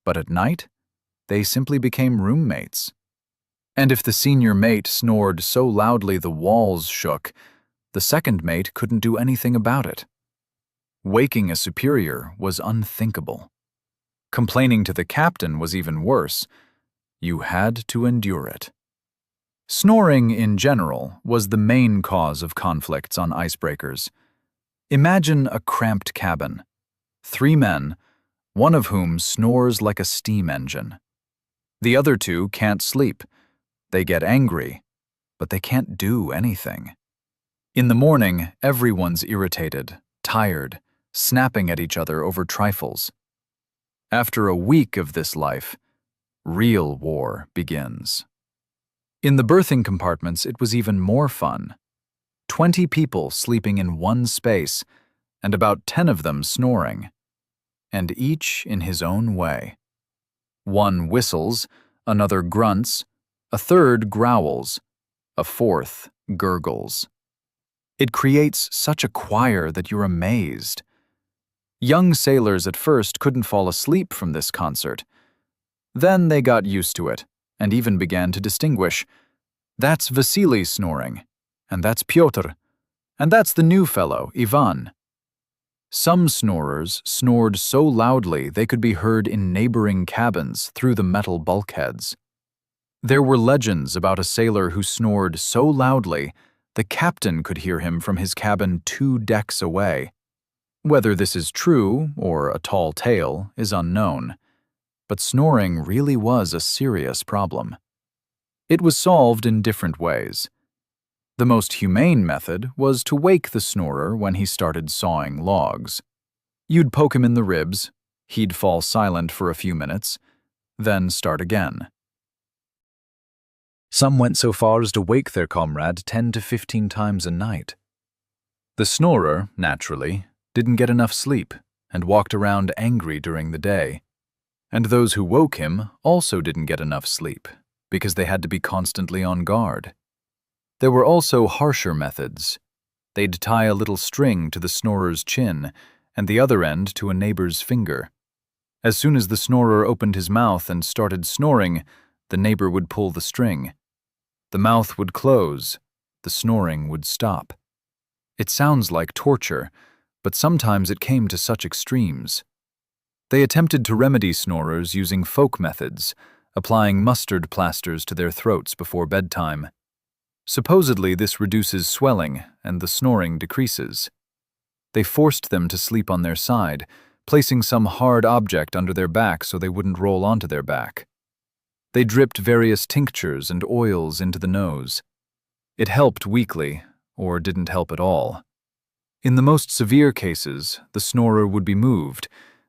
But at night, they simply became roommates. And if the senior mate snored so loudly the walls shook, the second mate couldn't do anything about it. Waking a superior was unthinkable. Complaining to the captain was even worse. You had to endure it. Snoring, in general, was the main cause of conflicts on Icebreakers. Imagine a cramped cabin. 3 men, one of whom snores like a steam engine. The other 2 can't sleep. They get angry, but they can't do anything. In the morning, everyone's irritated, tired, snapping at each other over trifles. After a week of this life, real war begins. In the berthing compartments, it was even more fun. 20 people sleeping in one space, and about 10 of them snoring, and each in his own way. One whistles, another grunts, a third growls, a fourth gurgles. It creates such a choir that you're amazed. Young sailors at first couldn't fall asleep from this concert. Then they got used to it, and even began to distinguish. That's Vasily snoring, and that's Pyotr, and that's the new fellow, Ivan. Some snorers snored so loudly they could be heard in neighboring cabins through the metal bulkheads. There were legends about a sailor who snored so loudly the captain could hear him from his cabin 2 decks away. Whether this is true or a tall tale is unknown, but snoring really was a serious problem. It was solved in different ways. The most humane method was to wake the snorer when he started sawing logs. You'd poke him in the ribs, he'd fall silent for a few minutes, then start again. Some went so far as to wake their comrade 10 to 15 times a night. The snorer, naturally, didn't get enough sleep and walked around angry during the day. And those who woke him also didn't get enough sleep because they had to be constantly on guard. There were also harsher methods. They'd tie a little string to the snorer's chin and the other end to a neighbor's finger. As soon as the snorer opened his mouth and started snoring, the neighbor would pull the string. The mouth would close, the snoring would stop. It sounds like torture, but sometimes it came to such extremes. They attempted to remedy snorers using folk methods, applying mustard plasters to their throats before bedtime. Supposedly, this reduces swelling and the snoring decreases. They forced them to sleep on their side, placing some hard object under their back so they wouldn't roll onto their back. They dripped various tinctures and oils into the nose. It helped weakly, or didn't help at all. In the most severe cases, the snorer would be moved.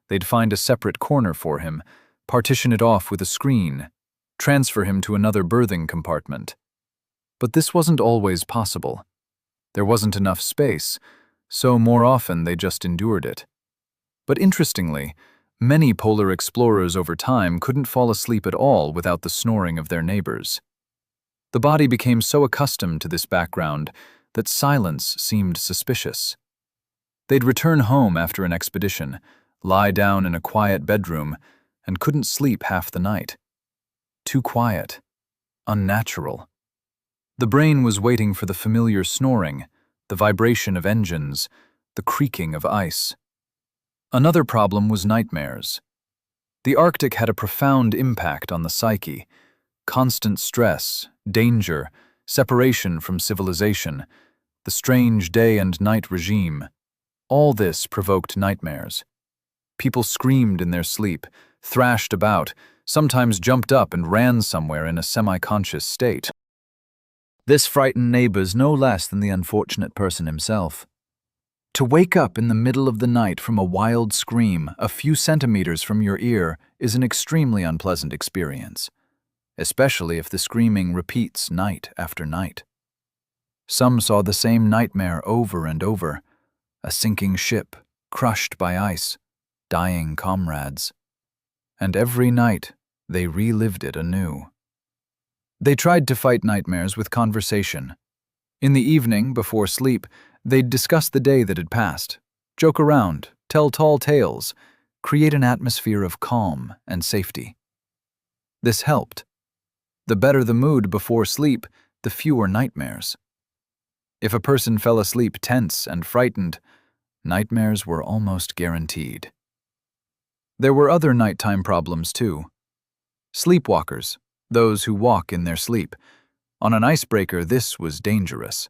They'd find a separate corner for him, partition it off with a screen, transfer him to another berthing compartment. But this wasn't always possible. There wasn't enough space, so more often they just endured it. But interestingly, many polar explorers over time couldn't fall asleep at all without the snoring of their neighbors. The body became so accustomed to this background that silence seemed suspicious. They'd return home after an expedition, lie down in a quiet bedroom, and couldn't sleep half the night. Too quiet. Unnatural. The brain was waiting for the familiar snoring, the vibration of engines, the creaking of ice. Another problem was nightmares. The Arctic had a profound impact on the psyche. Constant stress, danger, separation from civilization, the strange day and night regime. All this provoked nightmares. People screamed in their sleep, thrashed about, sometimes jumped up and ran somewhere in a semi-conscious state. This frightened neighbors no less than the unfortunate person himself. To wake up in the middle of the night from a wild scream a few centimeters from your ear is an extremely unpleasant experience, especially if the screaming repeats night after night. Some saw the same nightmare over and over, a sinking ship, crushed by ice, dying comrades. And every night they relived it anew. They tried to fight nightmares with conversation. In the evening, before sleep, they'd discuss the day that had passed, joke around, tell tall tales, create an atmosphere of calm and safety. This helped. The better the mood before sleep, the fewer nightmares. If a person fell asleep tense and frightened, nightmares were almost guaranteed. There were other nighttime problems too. Sleepwalkers, those who walk in their sleep. On an icebreaker, this was dangerous.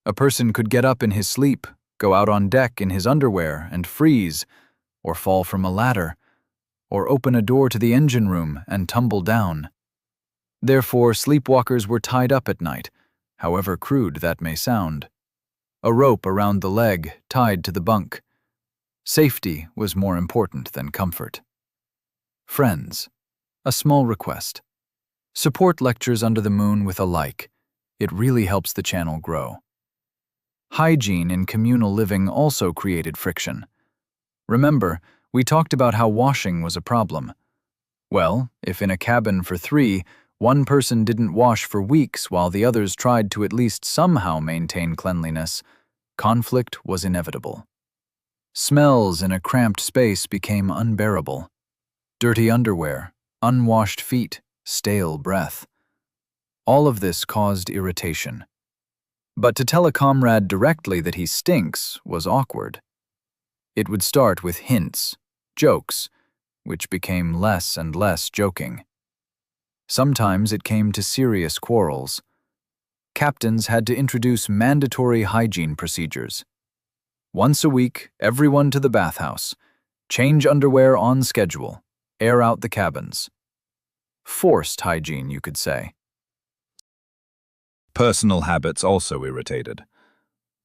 A person could get up in his sleep, go out on deck in his underwear and freeze, or fall from a ladder, or open a door to the engine room and tumble down. Therefore, sleepwalkers were tied up at night, however crude that may sound. A rope around the leg tied to the bunk. Safety was more important than comfort. Friends, a small request. Support Lectures Under the Moon with a like. It really helps the channel grow. Hygiene in communal living also created friction. Remember, we talked about how washing was a problem. Well, if in a cabin for 3, one person didn't wash for weeks while the others tried to at least somehow maintain cleanliness, conflict was inevitable. Smells in a cramped space became unbearable. Dirty underwear, unwashed feet, stale breath. All of this caused irritation. But to tell a comrade directly that he stinks was awkward. It would start with hints, jokes, which became less and less joking. Sometimes it came to serious quarrels. Captains had to introduce mandatory hygiene procedures. Once a week, everyone to the bathhouse. Change underwear on schedule. Air out the cabins. Forced hygiene, you could say. Personal habits also irritated.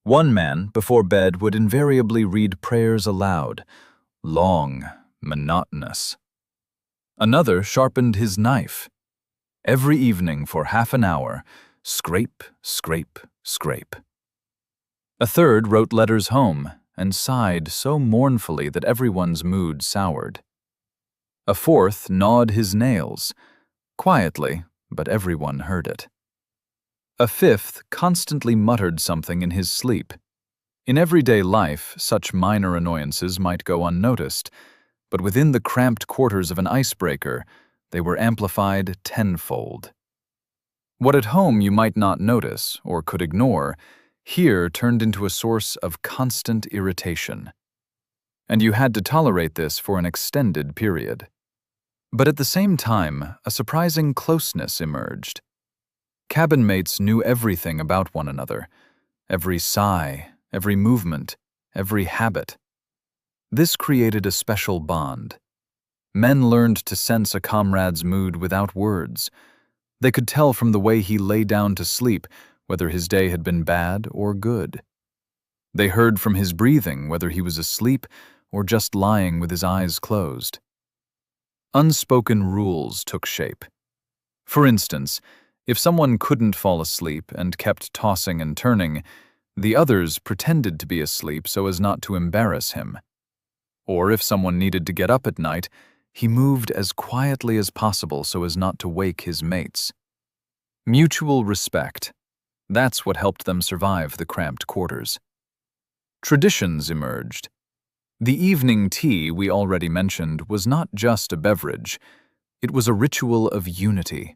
One man, before bed, would invariably read prayers aloud, long, monotonous. Another sharpened his knife. Every evening for half an hour, scrape, scrape, scrape. A third wrote letters home and sighed so mournfully that everyone's mood soured. A fourth gnawed his nails, quietly, but everyone heard it. A fifth constantly muttered something in his sleep. In everyday life, such minor annoyances might go unnoticed, but within the cramped quarters of an icebreaker, they were amplified tenfold. What at home you might not notice or could ignore, here turned into a source of constant irritation. And you had to tolerate this for an extended period. But at the same time, a surprising closeness emerged. Cabin mates knew everything about one another, every sigh, every movement, every habit. This created a special bond. Men learned to sense a comrade's mood without words. They could tell from the way he lay down to sleep whether his day had been bad or good. They heard from his breathing whether he was asleep or just lying with his eyes closed. Unspoken rules took shape. For instance, if someone couldn't fall asleep and kept tossing and turning, the others pretended to be asleep so as not to embarrass him. Or if someone needed to get up at night, he moved as quietly as possible so as not to wake his mates. Mutual respect. That's what helped them survive the cramped quarters. Traditions emerged. The evening tea we already mentioned was not just a beverage. It was a ritual of unity.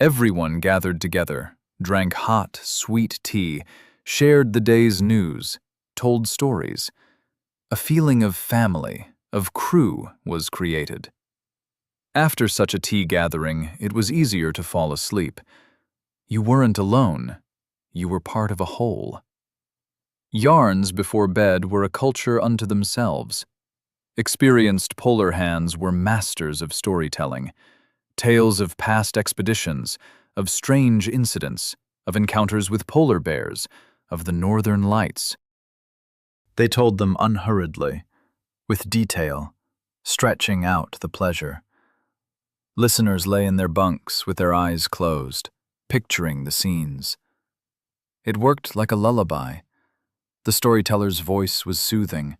Everyone gathered together, drank hot, sweet tea, shared the day's news, told stories. A feeling of family, of crew, was created. After such a tea gathering, it was easier to fall asleep. You weren't alone. You were part of a whole. Yarns before bed were a culture unto themselves. Experienced polar hands were masters of storytelling. Tales of past expeditions, of strange incidents, of encounters with polar bears, of the northern lights. They told them unhurriedly, with detail, stretching out the pleasure. Listeners lay in their bunks with their eyes closed, picturing the scenes. It worked like a lullaby. The storyteller's voice was soothing.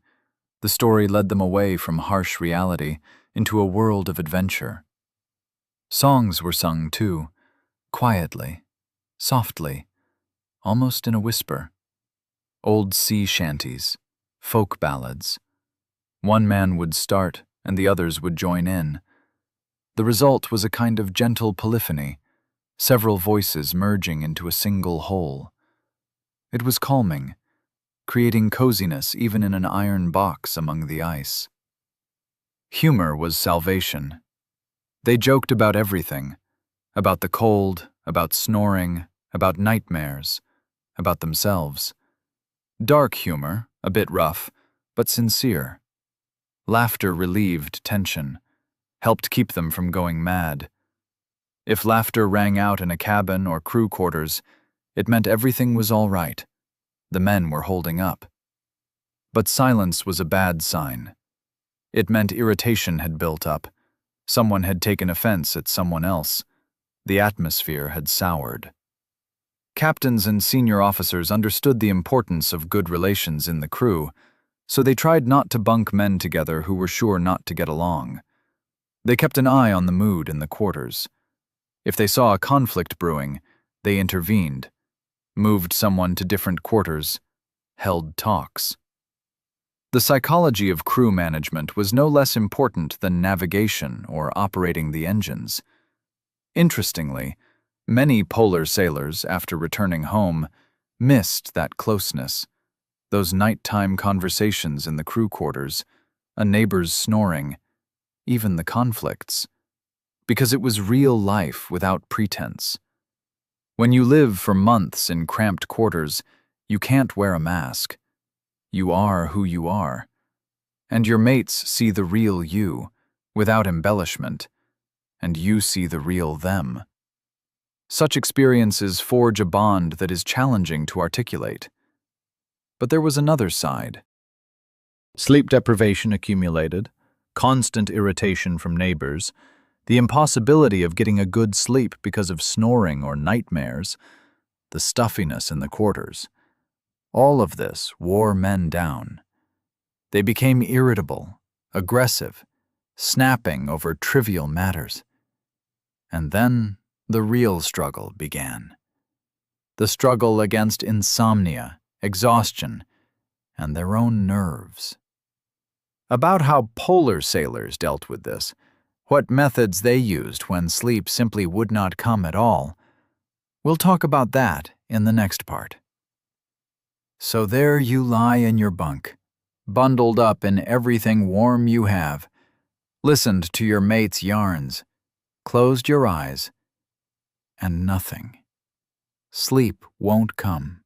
The story led them away from harsh reality into a world of adventure. Songs were sung, too, quietly, softly, almost in a whisper. Old sea shanties, folk ballads. One man would start, and the others would join in. The result was a kind of gentle polyphony, several voices merging into a single whole. It was calming, creating coziness even in an iron box among the ice. Humor was salvation. They joked about everything, about the cold, about snoring, about nightmares, about themselves. Dark humor, a bit rough, but sincere. Laughter relieved tension, helped keep them from going mad. If laughter rang out in a cabin or crew quarters, it meant everything was all right. The men were holding up. But silence was a bad sign. It meant irritation had built up. Someone had taken offense at someone else. The atmosphere had soured. Captains and senior officers understood the importance of good relations in the crew, so they tried not to bunk men together who were sure not to get along. They kept an eye on the mood in the quarters. If they saw a conflict brewing, they intervened, moved someone to different quarters, held talks. The psychology of crew management was no less important than navigation or operating the engines. Interestingly, many polar sailors, after returning home, missed that closeness, those nighttime conversations in the crew quarters, a neighbor's snoring, even the conflicts, because it was real life without pretense. When you live for months in cramped quarters, you can't wear a mask. You are who you are. And your mates see the real you, without embellishment, and you see the real them. Such experiences forge a bond that is challenging to articulate. But there was another side. Sleep deprivation accumulated, constant irritation from neighbors, the impossibility of getting a good sleep because of snoring or nightmares, the stuffiness in the quarters. All of this wore men down. They became irritable, aggressive, snapping over trivial matters. And then the real struggle began. The struggle against insomnia, exhaustion, and their own nerves. About how polar sailors dealt with this, what methods they used when sleep simply would not come at all, we'll talk about that in the next part. So there you lie in your bunk, bundled up in everything warm you have, listened to your mate's yarns, closed your eyes, and nothing. Sleep won't come.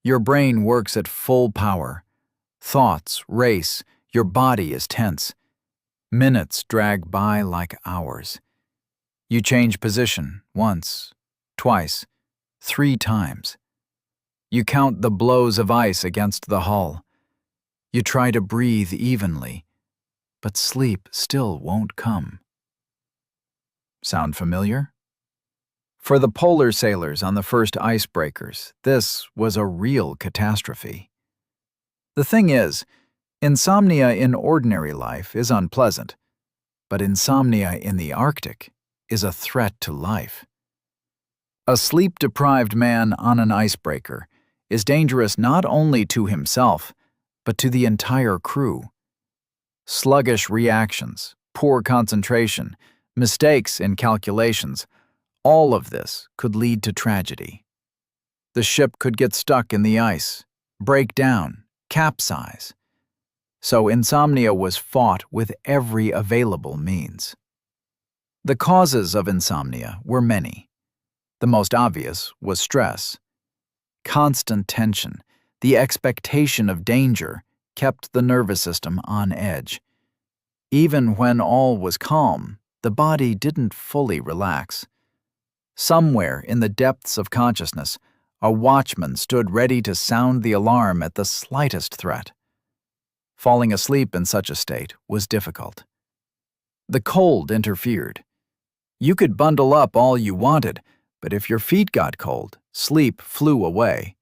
Your brain works at full power. Thoughts race, your body is tense. Minutes drag by like hours. You change position once, twice, 3 times. You count the blows of ice against the hull. You try to breathe evenly, but sleep still won't come. Sound familiar? For the polar sailors on the first Icebreakers, this was a real catastrophe. The thing is, insomnia in ordinary life is unpleasant, but insomnia in the Arctic is a threat to life. A sleep-deprived man on an icebreaker is dangerous not only to himself, but to the entire crew. Sluggish reactions, poor concentration, mistakes in calculations, all of this could lead to tragedy. The ship could get stuck in the ice, break down, capsize. So insomnia was fought with every available means. The causes of insomnia were many. The most obvious was stress. Constant tension, the expectation of danger, kept the nervous system on edge. Even when all was calm, the body didn't fully relax. Somewhere in the depths of consciousness, a watchman stood ready to sound the alarm at the slightest threat. Falling asleep in such a state was difficult. The cold interfered. You could bundle up all you wanted, but if your feet got cold, sleep flew away.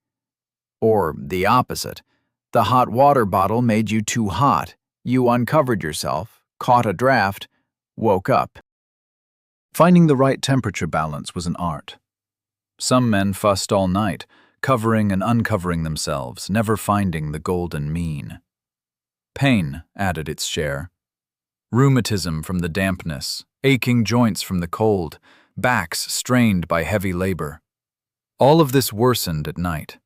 Or the opposite. The hot water bottle made you too hot. You uncovered yourself, caught a draft, woke up. Finding the right temperature balance was an art. Some men fussed all night, covering and uncovering themselves, never finding the golden mean. Pain added its share. Rheumatism from the dampness, aching joints from the cold, backs strained by heavy labor. All of this worsened at night.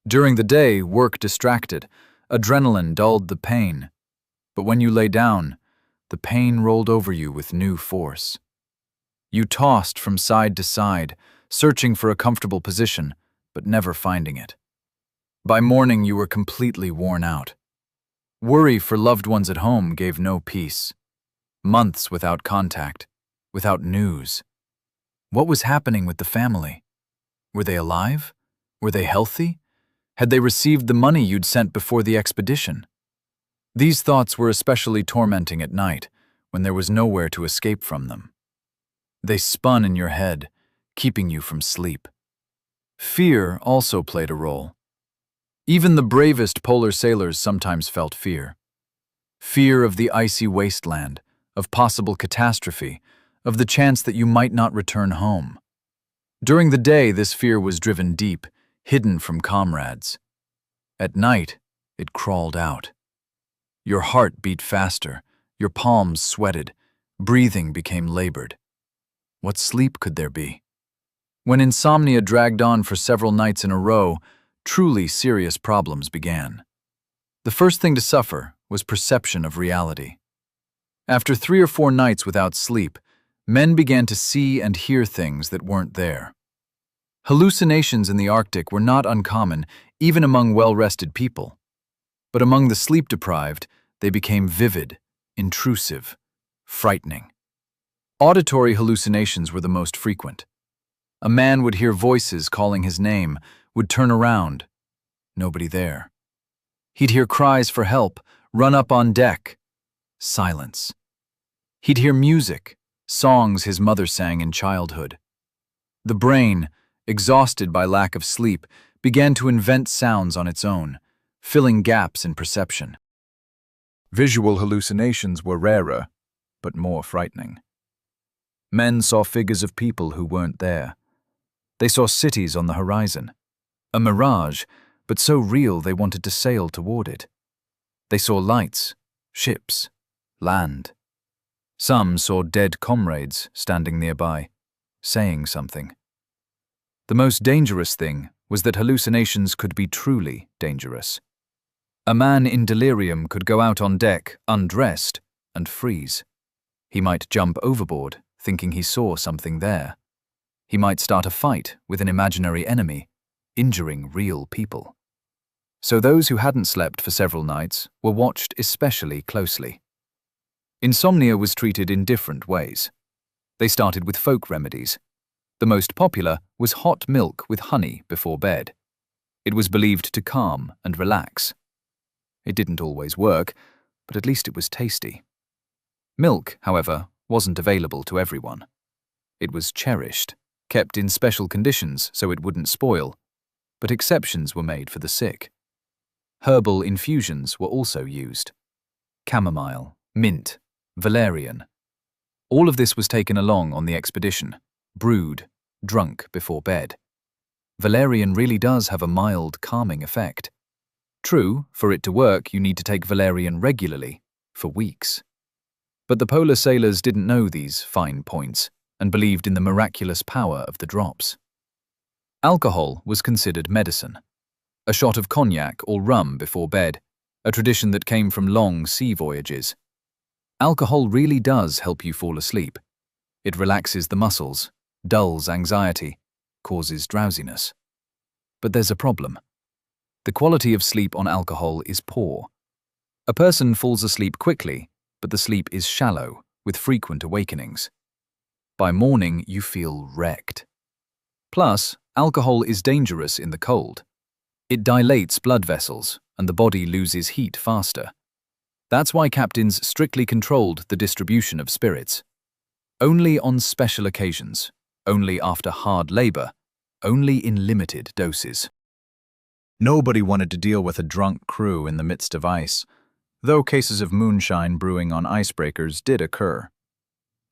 During the day, work distracted, adrenaline dulled the pain. But when you lay down, the pain rolled over you with new force. You tossed from side to side, searching for a comfortable position, but never finding it. By morning, you were completely worn out. Worry for loved ones at home gave no peace. Months without contact, without news. What was happening with the family? Were they alive? Were they healthy? Had they received the money you'd sent before the expedition? These thoughts were especially tormenting at night, when there was nowhere to escape from them. They spun in your head, keeping you from sleep. Fear also played a role. Even the bravest polar sailors sometimes felt fear. Fear of the icy wasteland, of possible catastrophe, of the chance that you might not return home. During the day, this fear was driven deep, hidden from comrades. At night, it crawled out. Your heart beat faster, your palms sweated, breathing became labored. What sleep could there be? When insomnia dragged on for several nights in a row, truly serious problems began. The first thing to suffer was perception of reality. After 3 or 4 nights without sleep, men began to see and hear things that weren't there. Hallucinations in the Arctic were not uncommon, even among well-rested people. But among the sleep-deprived, they became vivid, intrusive, frightening. Auditory hallucinations were the most frequent. A man would hear voices calling his name, would turn around. Nobody there. He'd hear cries for help, run up on deck. Silence. He'd hear music, songs his mother sang in childhood. The brain, exhausted by lack of sleep, began to invent sounds on its own, filling gaps in perception. Visual hallucinations were rarer, but more frightening. Men saw figures of people who weren't there. They saw cities on the horizon. A mirage, but so real they wanted to sail toward it. They saw lights, ships, land. Some saw dead comrades standing nearby, saying something. The most dangerous thing was that hallucinations could be truly dangerous. A man in delirium could go out on deck, undressed, and freeze. He might jump overboard, thinking he saw something there. He might start a fight with an imaginary enemy, injuring real people. So those who hadn't slept for several nights were watched especially closely. Insomnia was treated in different ways. They started with folk remedies. The most popular was hot milk with honey before bed. It was believed to calm and relax. It didn't always work, but at least it was tasty. Milk, however, wasn't available to everyone. It was cherished, kept in special conditions so it wouldn't spoil, but exceptions were made for the sick. Herbal infusions were also used. Chamomile, mint, valerian. All of this was taken along on the expedition, brewed, drunk before bed. Valerian really does have a mild, calming effect. True, for it to work, you need to take valerian regularly, for weeks. But the polar sailors didn't know these fine points and believed in the miraculous power of the drops. Alcohol was considered medicine. A shot of cognac or rum before bed, a tradition that came from long sea voyages. Alcohol really does help you fall asleep. It relaxes the muscles, dulls anxiety, causes drowsiness. But there's a problem. The quality of sleep on alcohol is poor. A person falls asleep quickly, but the sleep is shallow, with frequent awakenings. By morning, you feel wrecked. Plus, alcohol is dangerous in the cold. It dilates blood vessels, and the body loses heat faster. That's why captains strictly controlled the distribution of spirits. Only on special occasions, only after hard labor, only in limited doses. Nobody wanted to deal with a drunk crew in the midst of ice, though cases of moonshine brewing on icebreakers did occur.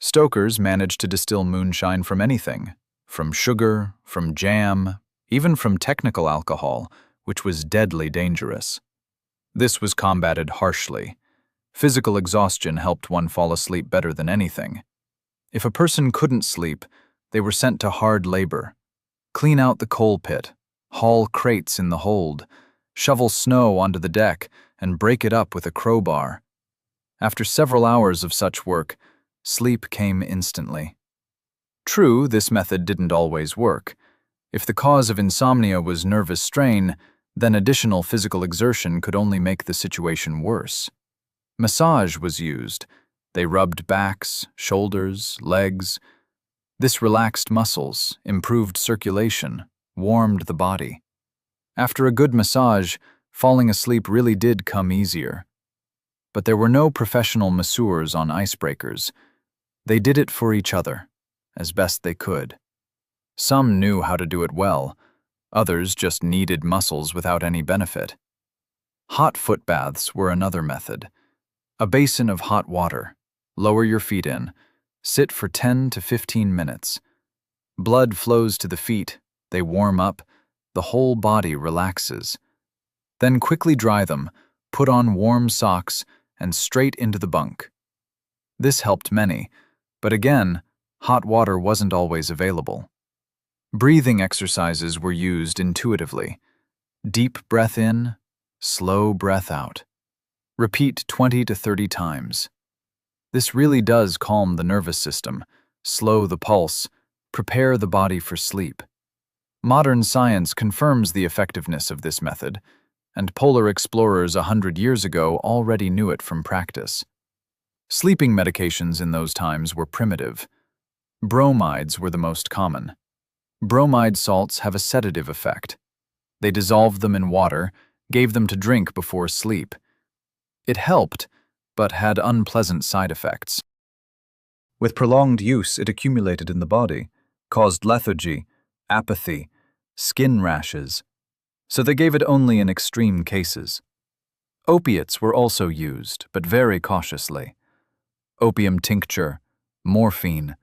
Stokers managed to distill moonshine from anything, from sugar, from jam, even from technical alcohol, which was deadly dangerous. This was combated harshly. Physical exhaustion helped one fall asleep better than anything. If a person couldn't sleep, they were sent to hard labor. Clean out the coal pit, haul crates in the hold, shovel snow onto the deck, and break it up with a crowbar. After several hours of such work, sleep came instantly. True, this method didn't always work. If the cause of insomnia was nervous strain, then additional physical exertion could only make the situation worse. Massage was used. They rubbed backs, shoulders, legs. This relaxed muscles, improved circulation, warmed the body. After a good massage, falling asleep really did come easier. But there were no professional masseurs on icebreakers. They did it for each other, as best they could. Some knew how to do it well. Others just kneaded muscles without any benefit. Hot foot baths were another method. A basin of hot water. Lower your feet in. Sit for 10 to 15 minutes. Blood flows to the feet. They warm up. The whole body relaxes. Then quickly dry them, put on warm socks, and straight into the bunk. This helped many, but again, hot water wasn't always available. Breathing exercises were used intuitively. Deep breath in, slow breath out. Repeat 20 to 30 times. This really does calm the nervous system, slow the pulse, prepare the body for sleep. Modern science confirms the effectiveness of this method, and polar explorers 100 years ago already knew it from practice. Sleeping medications in those times were primitive. Bromides were the most common. Bromide salts have a sedative effect. They dissolved them in water, gave them to drink before sleep. It helped, but had unpleasant side effects. With prolonged use, it accumulated in the body, caused lethargy, apathy, skin rashes, so they gave it only in extreme cases. Opiates were also used, but very cautiously. Opium tincture, morphine,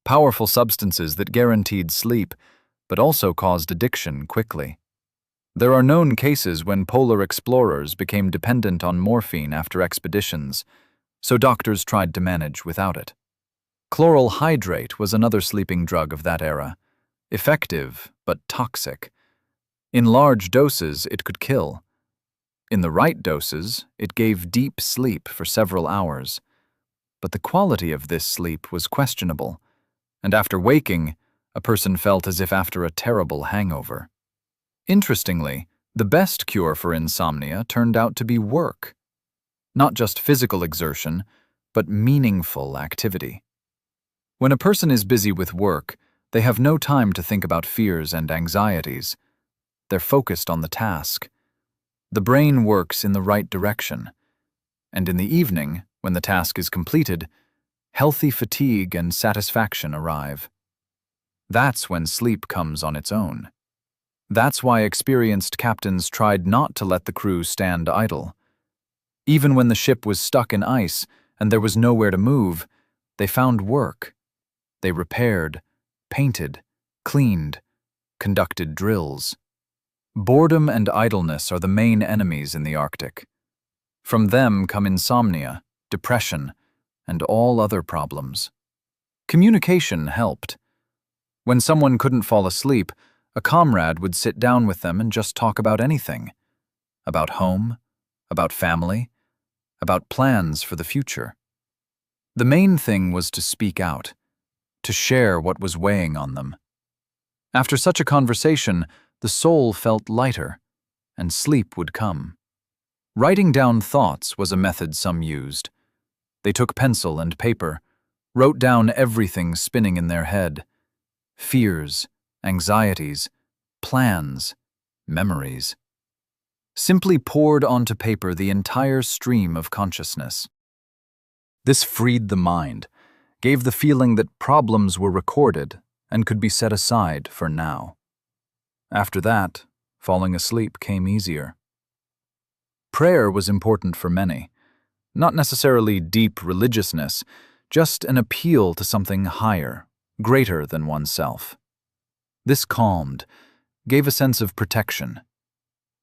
powerful substances that guaranteed sleep, but also caused addiction quickly. There are known cases when polar explorers became dependent on morphine after expeditions, so doctors tried to manage without it. Chloral hydrate was another sleeping drug of that era, effective but toxic. In large doses, it could kill. In the right doses, it gave deep sleep for several hours. But the quality of this sleep was questionable, and after waking, a person felt as if after a terrible hangover. Interestingly, the best cure for insomnia turned out to be work. Not just physical exertion, but meaningful activity. When a person is busy with work, they have no time to think about fears and anxieties. They're focused on the task. The brain works in the right direction. And in the evening, when the task is completed, healthy fatigue and satisfaction arrive. That's when sleep comes on its own. That's why experienced captains tried not to let the crew stand idle. Even when the ship was stuck in ice and there was nowhere to move, they found work. They repaired, painted, cleaned, conducted drills. Boredom and idleness are the main enemies in the Arctic. From them come insomnia, depression, and all other problems. Communication helped. When someone couldn't fall asleep, a comrade would sit down with them and just talk about anything. About home, about family, about plans for the future. The main thing was to speak out, to share what was weighing on them. After such a conversation, the soul felt lighter, and sleep would come. Writing down thoughts was a method some used. They took pencil and paper, wrote down everything spinning in their head. Fears, anxieties, plans, memories. Simply poured onto paper the entire stream of consciousness. This freed the mind, gave the feeling that problems were recorded and could be set aside for now. After that, falling asleep came easier. Prayer was important for many. Not necessarily deep religiousness, just an appeal to something higher, greater than oneself. This calmed, gave a sense of protection.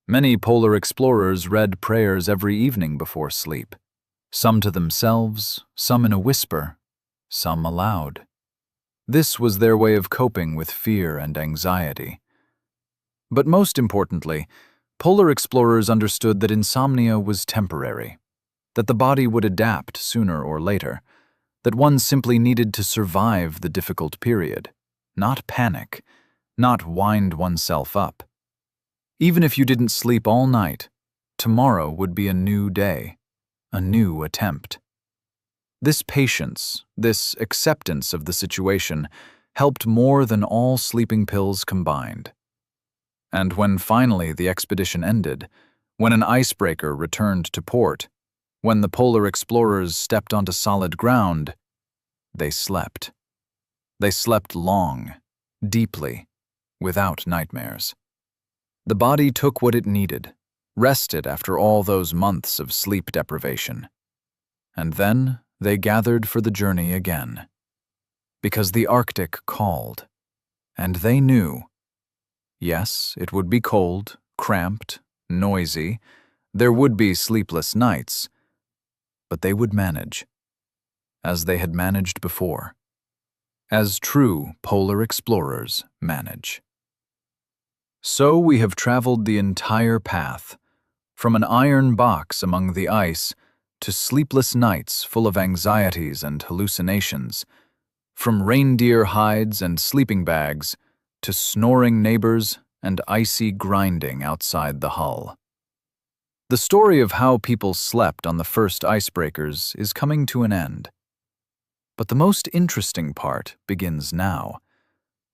Many polar explorers read prayers every evening before sleep, some to themselves, some in a whisper, some aloud. This was their way of coping with fear and anxiety. But most importantly, polar explorers understood that insomnia was temporary, that the body would adapt sooner or later, that one simply needed to survive the difficult period, not panic, not wind oneself up. Even if you didn't sleep all night, tomorrow would be a new day, a new attempt. This patience, this acceptance of the situation, helped more than all sleeping pills combined. And when finally the expedition ended, when an icebreaker returned to port, when the polar explorers stepped onto solid ground, they slept. They slept long, deeply, without nightmares. The body took what it needed, rested after all those months of sleep deprivation. And then they gathered for the journey again. Because the Arctic called, and they knew. Yes, it would be cold, cramped, noisy, there would be sleepless nights, but they would manage, as they had managed before, as true polar explorers manage. So we have traveled the entire path, from an iron box among the ice to sleepless nights full of anxieties and hallucinations, from reindeer hides and sleeping bags to snoring neighbors and icy grinding outside the hull. The story of how people slept on the first icebreakers is coming to an end. But the most interesting part begins now,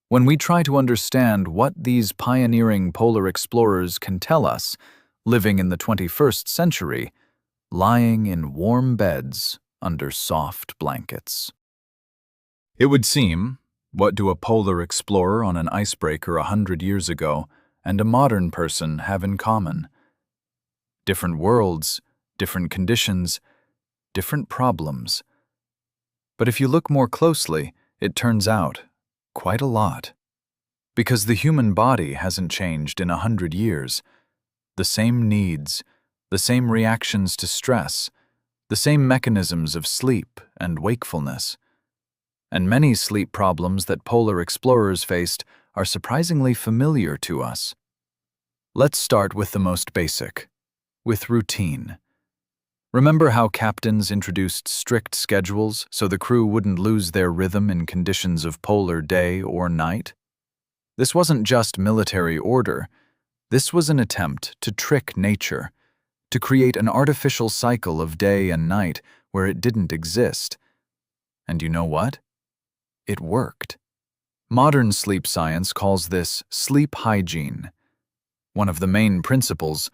when we try to understand what these pioneering polar explorers can tell us, living in the 21st century, lying in warm beds under soft blankets. It would seem, what do a polar explorer on an icebreaker 100 years ago and a modern person have in common? Different worlds, different conditions, different problems. But if you look more closely, it turns out quite a lot. Because the human body hasn't changed in 100 years. The same needs, the same reactions to stress, the same mechanisms of sleep and wakefulness. And many sleep problems that polar explorers faced are surprisingly familiar to us. Let's start with the most basic, with routine. Remember how captains introduced strict schedules so the crew wouldn't lose their rhythm in conditions of polar day or night? This wasn't just military order. This was an attempt to trick nature, to create an artificial cycle of day and night where it didn't exist. And you know what? It worked. Modern sleep science calls this sleep hygiene. One of the main principles: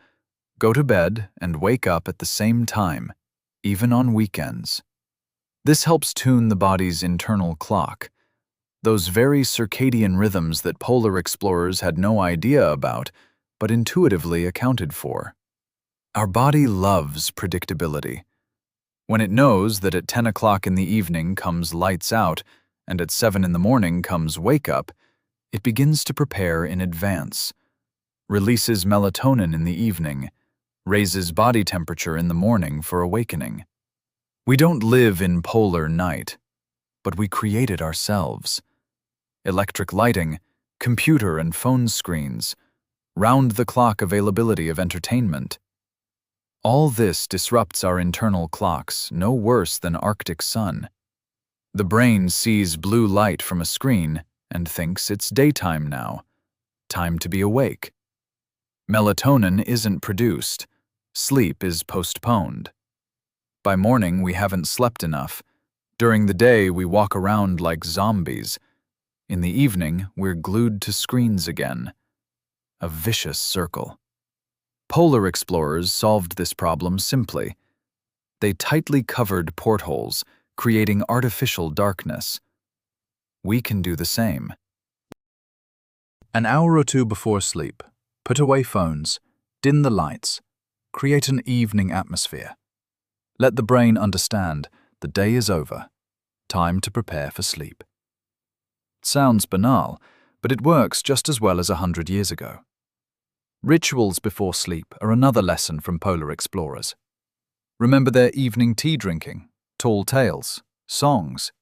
go to bed and wake up at the same time, even on weekends. This helps tune the body's internal clock, those very circadian rhythms that polar explorers had no idea about, but intuitively accounted for. Our body loves predictability. When it knows that at 10 o'clock in the evening comes lights out and at 7 in the morning comes wake up, it begins to prepare in advance, releases melatonin in the evening, raises body temperature in the morning for awakening. We don't live in polar night, but we create it ourselves. Electric lighting, computer and phone screens, round-the-clock availability of entertainment. All this disrupts our internal clocks no worse than Arctic sun. The brain sees blue light from a screen and thinks it's daytime now, time to be awake. Melatonin isn't produced, sleep is postponed. By morning, we haven't slept enough. During the day, we walk around like zombies. In the evening, we're glued to screens again. A vicious circle. Polar explorers solved this problem simply. They tightly covered portholes, creating artificial darkness. We can do the same. An hour or two before sleep, put away phones, dim the lights, create an evening atmosphere. Let the brain understand the day is over, time to prepare for sleep. It sounds banal, but it works just as well as 100 years ago. Rituals before sleep are another lesson from polar explorers. Remember their evening tea drinking, tall tales, songs.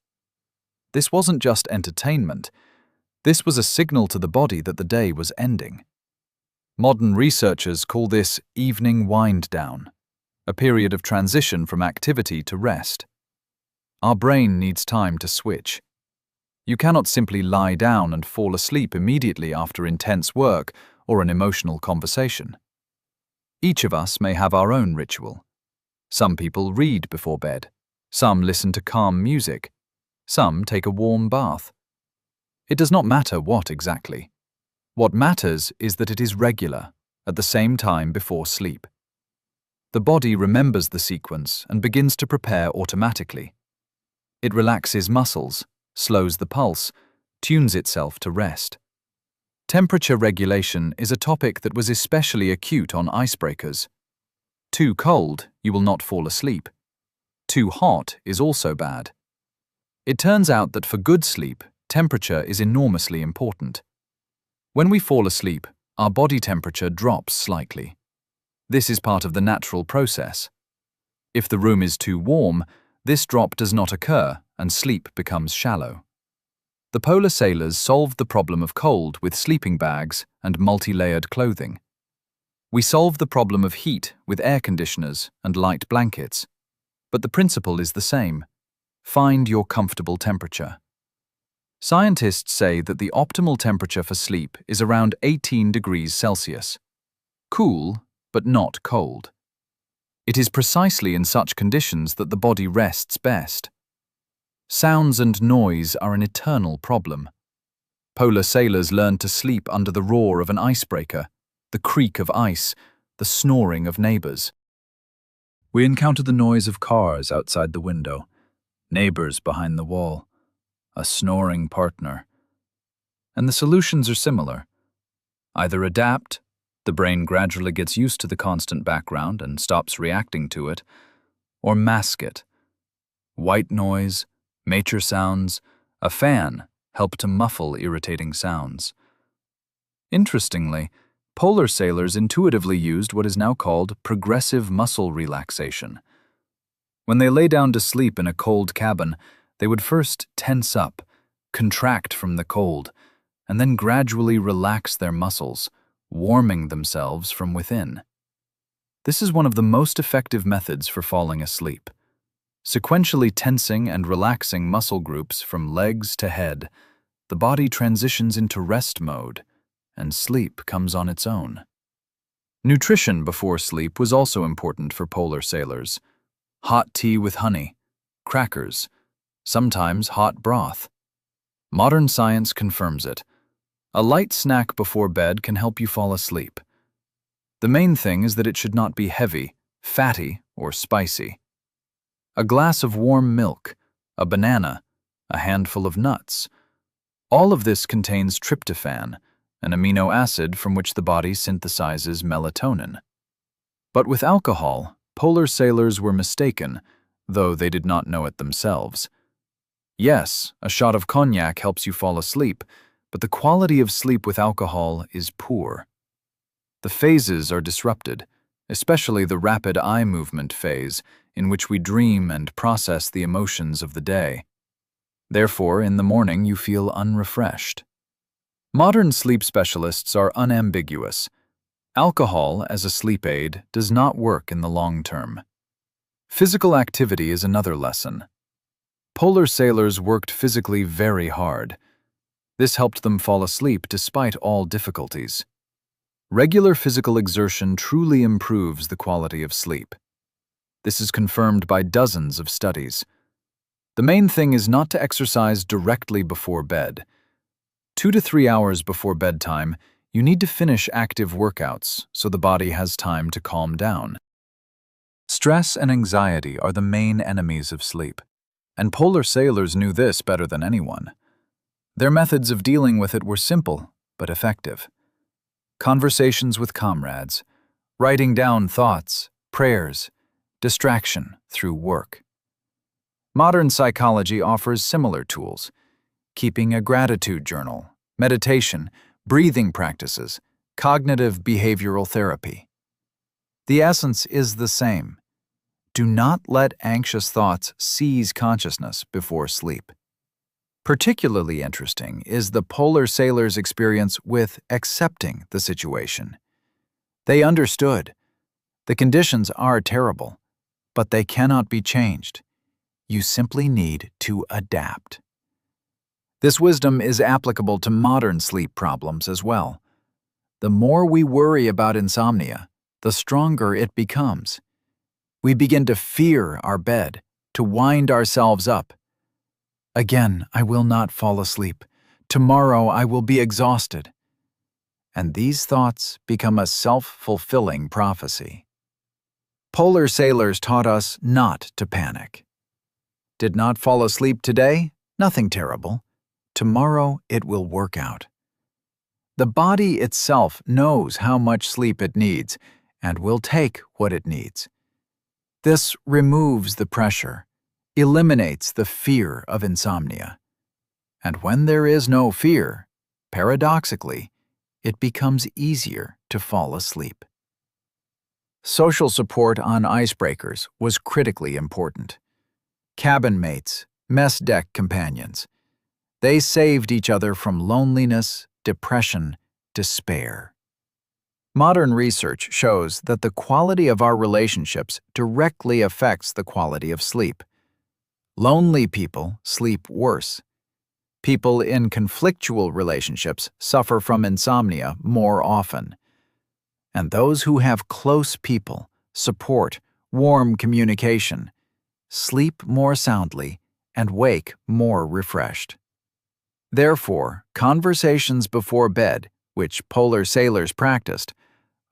This wasn't just entertainment. This was a signal to the body that the day was ending. Modern researchers call this evening wind down, a period of transition from activity to rest. Our brain needs time to switch. You cannot simply lie down and fall asleep immediately after intense work or an emotional conversation. Each of us may have our own ritual. Some people read before bed. Some listen to calm music. Some take a warm bath. It does not matter what exactly. What matters is that it is regular, at the same time before sleep. The body remembers the sequence and begins to prepare automatically. It relaxes muscles, slows the pulse, tunes itself to rest. Temperature regulation is a topic that was especially acute on icebreakers. Too cold, you will not fall asleep. Too hot is also bad. It turns out that for good sleep, temperature is enormously important. When we fall asleep, our body temperature drops slightly. This is part of the natural process. If the room is too warm, this drop does not occur and sleep becomes shallow. The polar sailors solved the problem of cold with sleeping bags and multi-layered clothing. We solved the problem of heat with air conditioners and light blankets. But the principle is the same. Find your comfortable temperature. Scientists say that the optimal temperature for sleep is around 18 degrees Celsius. Cool, but not cold. It is precisely in such conditions that the body rests best. Sounds and noise are an eternal problem. Polar sailors learned to sleep under the roar of an icebreaker, the creak of ice, the snoring of neighbors. We encounter the noise of cars outside the window, neighbors behind the wall, a snoring partner. And the solutions are similar. Either adapt, the brain gradually gets used to the constant background and stops reacting to it, or mask it. White noise, nature sounds, a fan help to muffle irritating sounds. Interestingly, polar sailors intuitively used what is now called progressive muscle relaxation. When they lay down to sleep in a cold cabin, they would first tense up, contract from the cold, and then gradually relax their muscles, warming themselves from within. This is one of the most effective methods for falling asleep. Sequentially tensing and relaxing muscle groups from legs to head, the body transitions into rest mode, and sleep comes on its own. Nutrition before sleep was also important for polar sailors. Hot tea with honey, crackers, sometimes hot broth. Modern science confirms it. A light snack before bed can help you fall asleep. The main thing is that it should not be heavy, fatty, or spicy. A glass of warm milk, a banana, a handful of nuts. All of this contains tryptophan, an amino acid from which the body synthesizes melatonin. But with alcohol, polar sailors were mistaken, though they did not know it themselves. Yes, a shot of cognac helps you fall asleep, but the quality of sleep with alcohol is poor. The phases are disrupted, especially the rapid eye movement phase, in which we dream and process the emotions of the day. Therefore, in the morning you feel unrefreshed. Modern sleep specialists are unambiguous. Alcohol as a sleep aid does not work in the long term. Physical activity is another lesson. Polar sailors worked physically very hard. This helped them fall asleep despite all difficulties. Regular physical exertion truly improves the quality of sleep. This is confirmed by dozens of studies. The main thing is not to exercise directly before bed. 2 to 3 hours before bedtime, you need to finish active workouts so the body has time to calm down. Stress and anxiety are the main enemies of sleep, and polar sailors knew this better than anyone. Their methods of dealing with it were simple but effective. Conversations with comrades, writing down thoughts, prayers, distraction through work. Modern psychology offers similar tools: keeping a gratitude journal, meditation, breathing practices, cognitive behavioral therapy. The essence is the same. Do not let anxious thoughts seize consciousness before sleep. Particularly interesting is the polar sailors' experience with accepting the situation. They understood. The conditions are terrible, but they cannot be changed. You simply need to adapt. This wisdom is applicable to modern sleep problems as well. The more we worry about insomnia, the stronger it becomes. We begin to fear our bed, to wind ourselves up. Again, I will not fall asleep. Tomorrow I will be exhausted. And these thoughts become a self-fulfilling prophecy. Polar sailors taught us not to panic. Did not fall asleep today? Nothing terrible. Tomorrow it will work out. The body itself knows how much sleep it needs and will take what it needs. This removes the pressure, eliminates the fear of insomnia. And when there is no fear, paradoxically, it becomes easier to fall asleep. Social support on icebreakers was critically important. Cabin mates, mess deck companions. They saved each other from loneliness, depression, despair. Modern research shows that the quality of our relationships directly affects the quality of sleep. Lonely people sleep worse. People in conflictual relationships suffer from insomnia more often. And those who have close people, support, warm communication, sleep more soundly and wake more refreshed. Therefore, conversations before bed, which polar sailors practiced,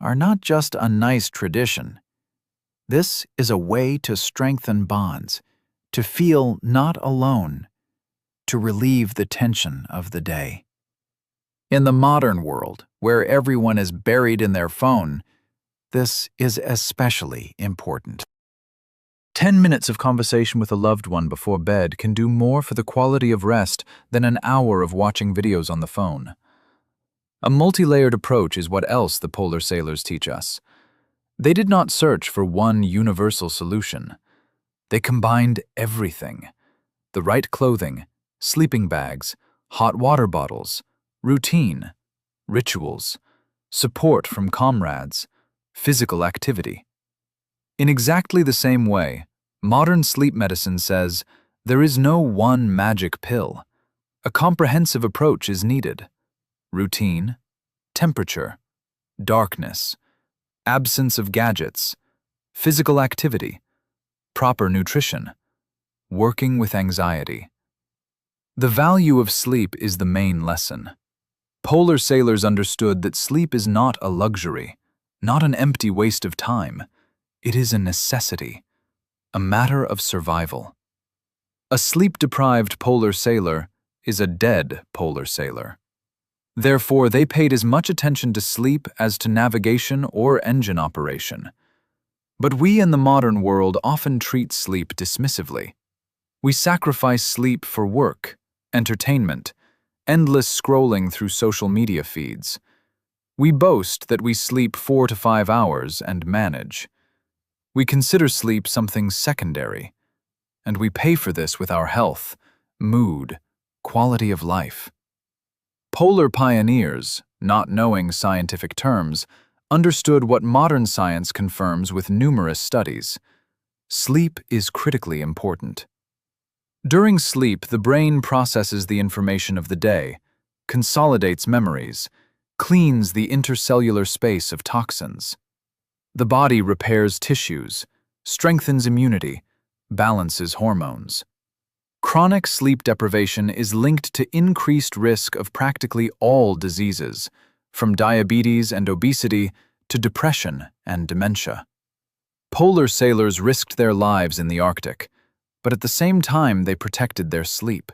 are not just a nice tradition. This is a way to strengthen bonds, to feel not alone, to relieve the tension of the day. In the modern world, where everyone is buried in their phone, this is especially important. 10 minutes of conversation with a loved one before bed can do more for the quality of rest than an hour of watching videos on the phone. A multi-layered approach is what else the polar sailors teach us. They did not search for one universal solution. They combined everything: the right clothing, sleeping bags, hot water bottles, routine, rituals, support from comrades, physical activity. In exactly the same way, modern sleep medicine says there is no one magic pill. A comprehensive approach is needed. Routine, temperature, darkness, absence of gadgets, physical activity, proper nutrition, working with anxiety. The value of sleep is the main lesson. Polar sailors understood that sleep is not a luxury, not an empty waste of time. It is a necessity, a matter of survival. A sleep-deprived polar sailor is a dead polar sailor. Therefore, they paid as much attention to sleep as to navigation or engine operation. But we in the modern world often treat sleep dismissively. We sacrifice sleep for work, entertainment, endless scrolling through social media feeds. We boast that we sleep 4 to 5 hours and manage. We consider sleep something secondary, and we pay for this with our health, mood, quality of life. Polar pioneers, not knowing scientific terms, understood what modern science confirms with numerous studies. Sleep is critically important. During sleep, the brain processes the information of the day, consolidates memories, cleans the intercellular space of toxins. The body repairs tissues, strengthens immunity, balances hormones. Chronic sleep deprivation is linked to increased risk of practically all diseases, from diabetes and obesity to depression and dementia. Polar sailors risked their lives in the Arctic, but at the same time they protected their sleep.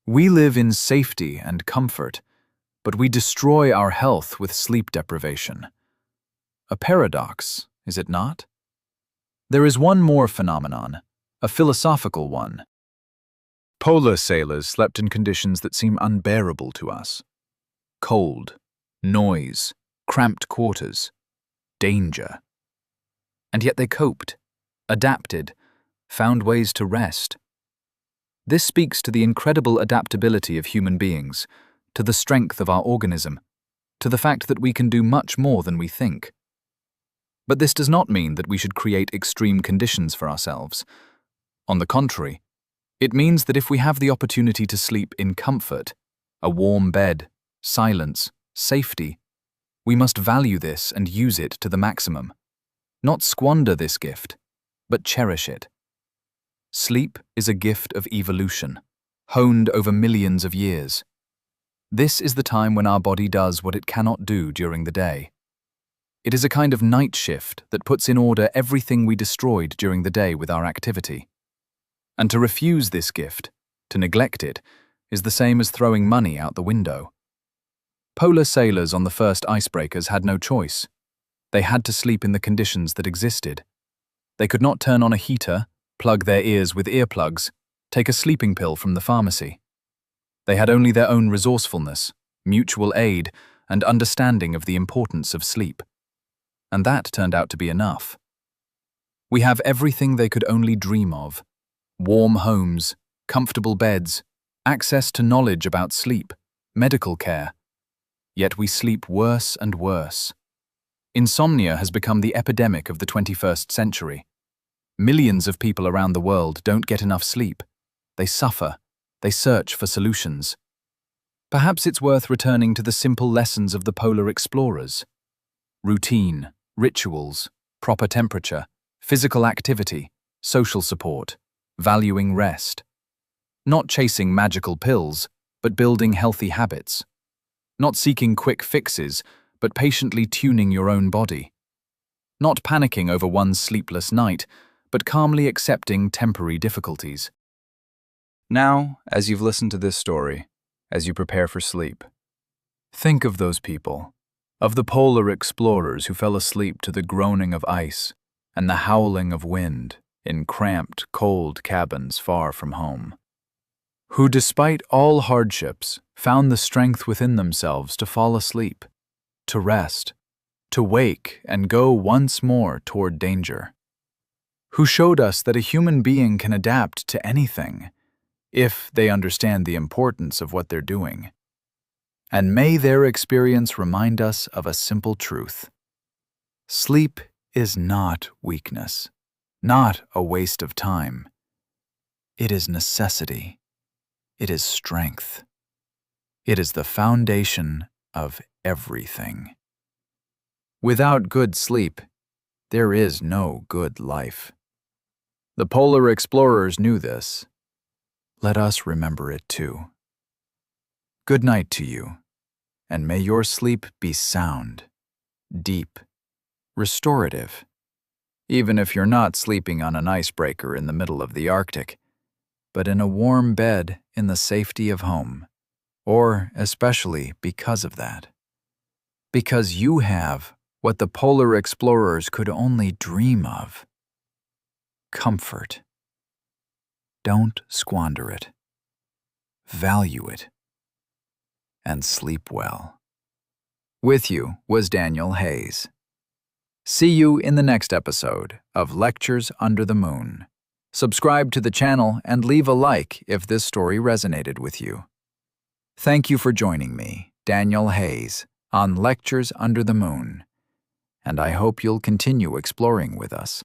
We live in safety and comfort, but we destroy our health with sleep deprivation. A paradox, is it not? There is one more phenomenon, a philosophical one. Polar sailors slept in conditions that seem unbearable to us. Cold, noise, cramped quarters, danger. And yet they coped, adapted, found ways to rest. This speaks to the incredible adaptability of human beings, to the strength of our organism, to the fact that we can do much more than we think. But this does not mean that we should create extreme conditions for ourselves. On the contrary, it means that if we have the opportunity to sleep in comfort, a warm bed, silence, safety, we must value this and use it to the maximum. Not squander this gift, but cherish it. Sleep is a gift of evolution, honed over millions of years. This is the time when our body does what it cannot do during the day. It is a kind of night shift that puts in order everything we destroyed during the day with our activity. And to refuse this gift, to neglect it, is the same as throwing money out the window. Polar sailors on the first icebreakers had no choice. They had to sleep in the conditions that existed. They could not turn on a heater, plug their ears with earplugs, take a sleeping pill from the pharmacy. They had only their own resourcefulness, mutual aid, and understanding of the importance of sleep. And that turned out to be enough. We have everything they could only dream of: warm homes, comfortable beds, access to knowledge about sleep, medical care. Yet we sleep worse and worse. Insomnia has become the epidemic of the 21st century. Millions of people around the world don't get enough sleep. They suffer. They search for solutions. Perhaps it's worth returning to the simple lessons of the polar explorers. Routine, rituals, proper temperature, physical activity, social support, valuing rest. Not chasing magical pills, but building healthy habits. Not seeking quick fixes, but patiently tuning your own body. Not panicking over one sleepless night, but calmly accepting temporary difficulties. Now, as you've listened to this story, as you prepare for sleep, think of those people, of the polar explorers who fell asleep to the groaning of ice and the howling of wind in cramped, cold cabins far from home, who, despite all hardships, found the strength within themselves to fall asleep, to rest, to wake and go once more toward danger, who showed us that a human being can adapt to anything if they understand the importance of what they're doing. And may their experience remind us of a simple truth. Sleep is not weakness, not a waste of time. It is necessity. It is strength. It is the foundation of everything. Without good sleep, there is no good life. The polar explorers knew this. Let us remember it too. Good night to you, and may your sleep be sound, deep, restorative. Even if you're not sleeping on an icebreaker in the middle of the Arctic, but in a warm bed in the safety of home, or especially because of that. Because you have what the polar explorers could only dream of. Comfort. Don't squander it. Value it. And sleep well. With you was Daniel Hayes. See you in the next episode of Lectures Under the Moon. Subscribe to the channel and leave a like if this story resonated with you. Thank you for joining me, Daniel Hayes, on Lectures Under the Moon, and I hope you'll continue exploring with us.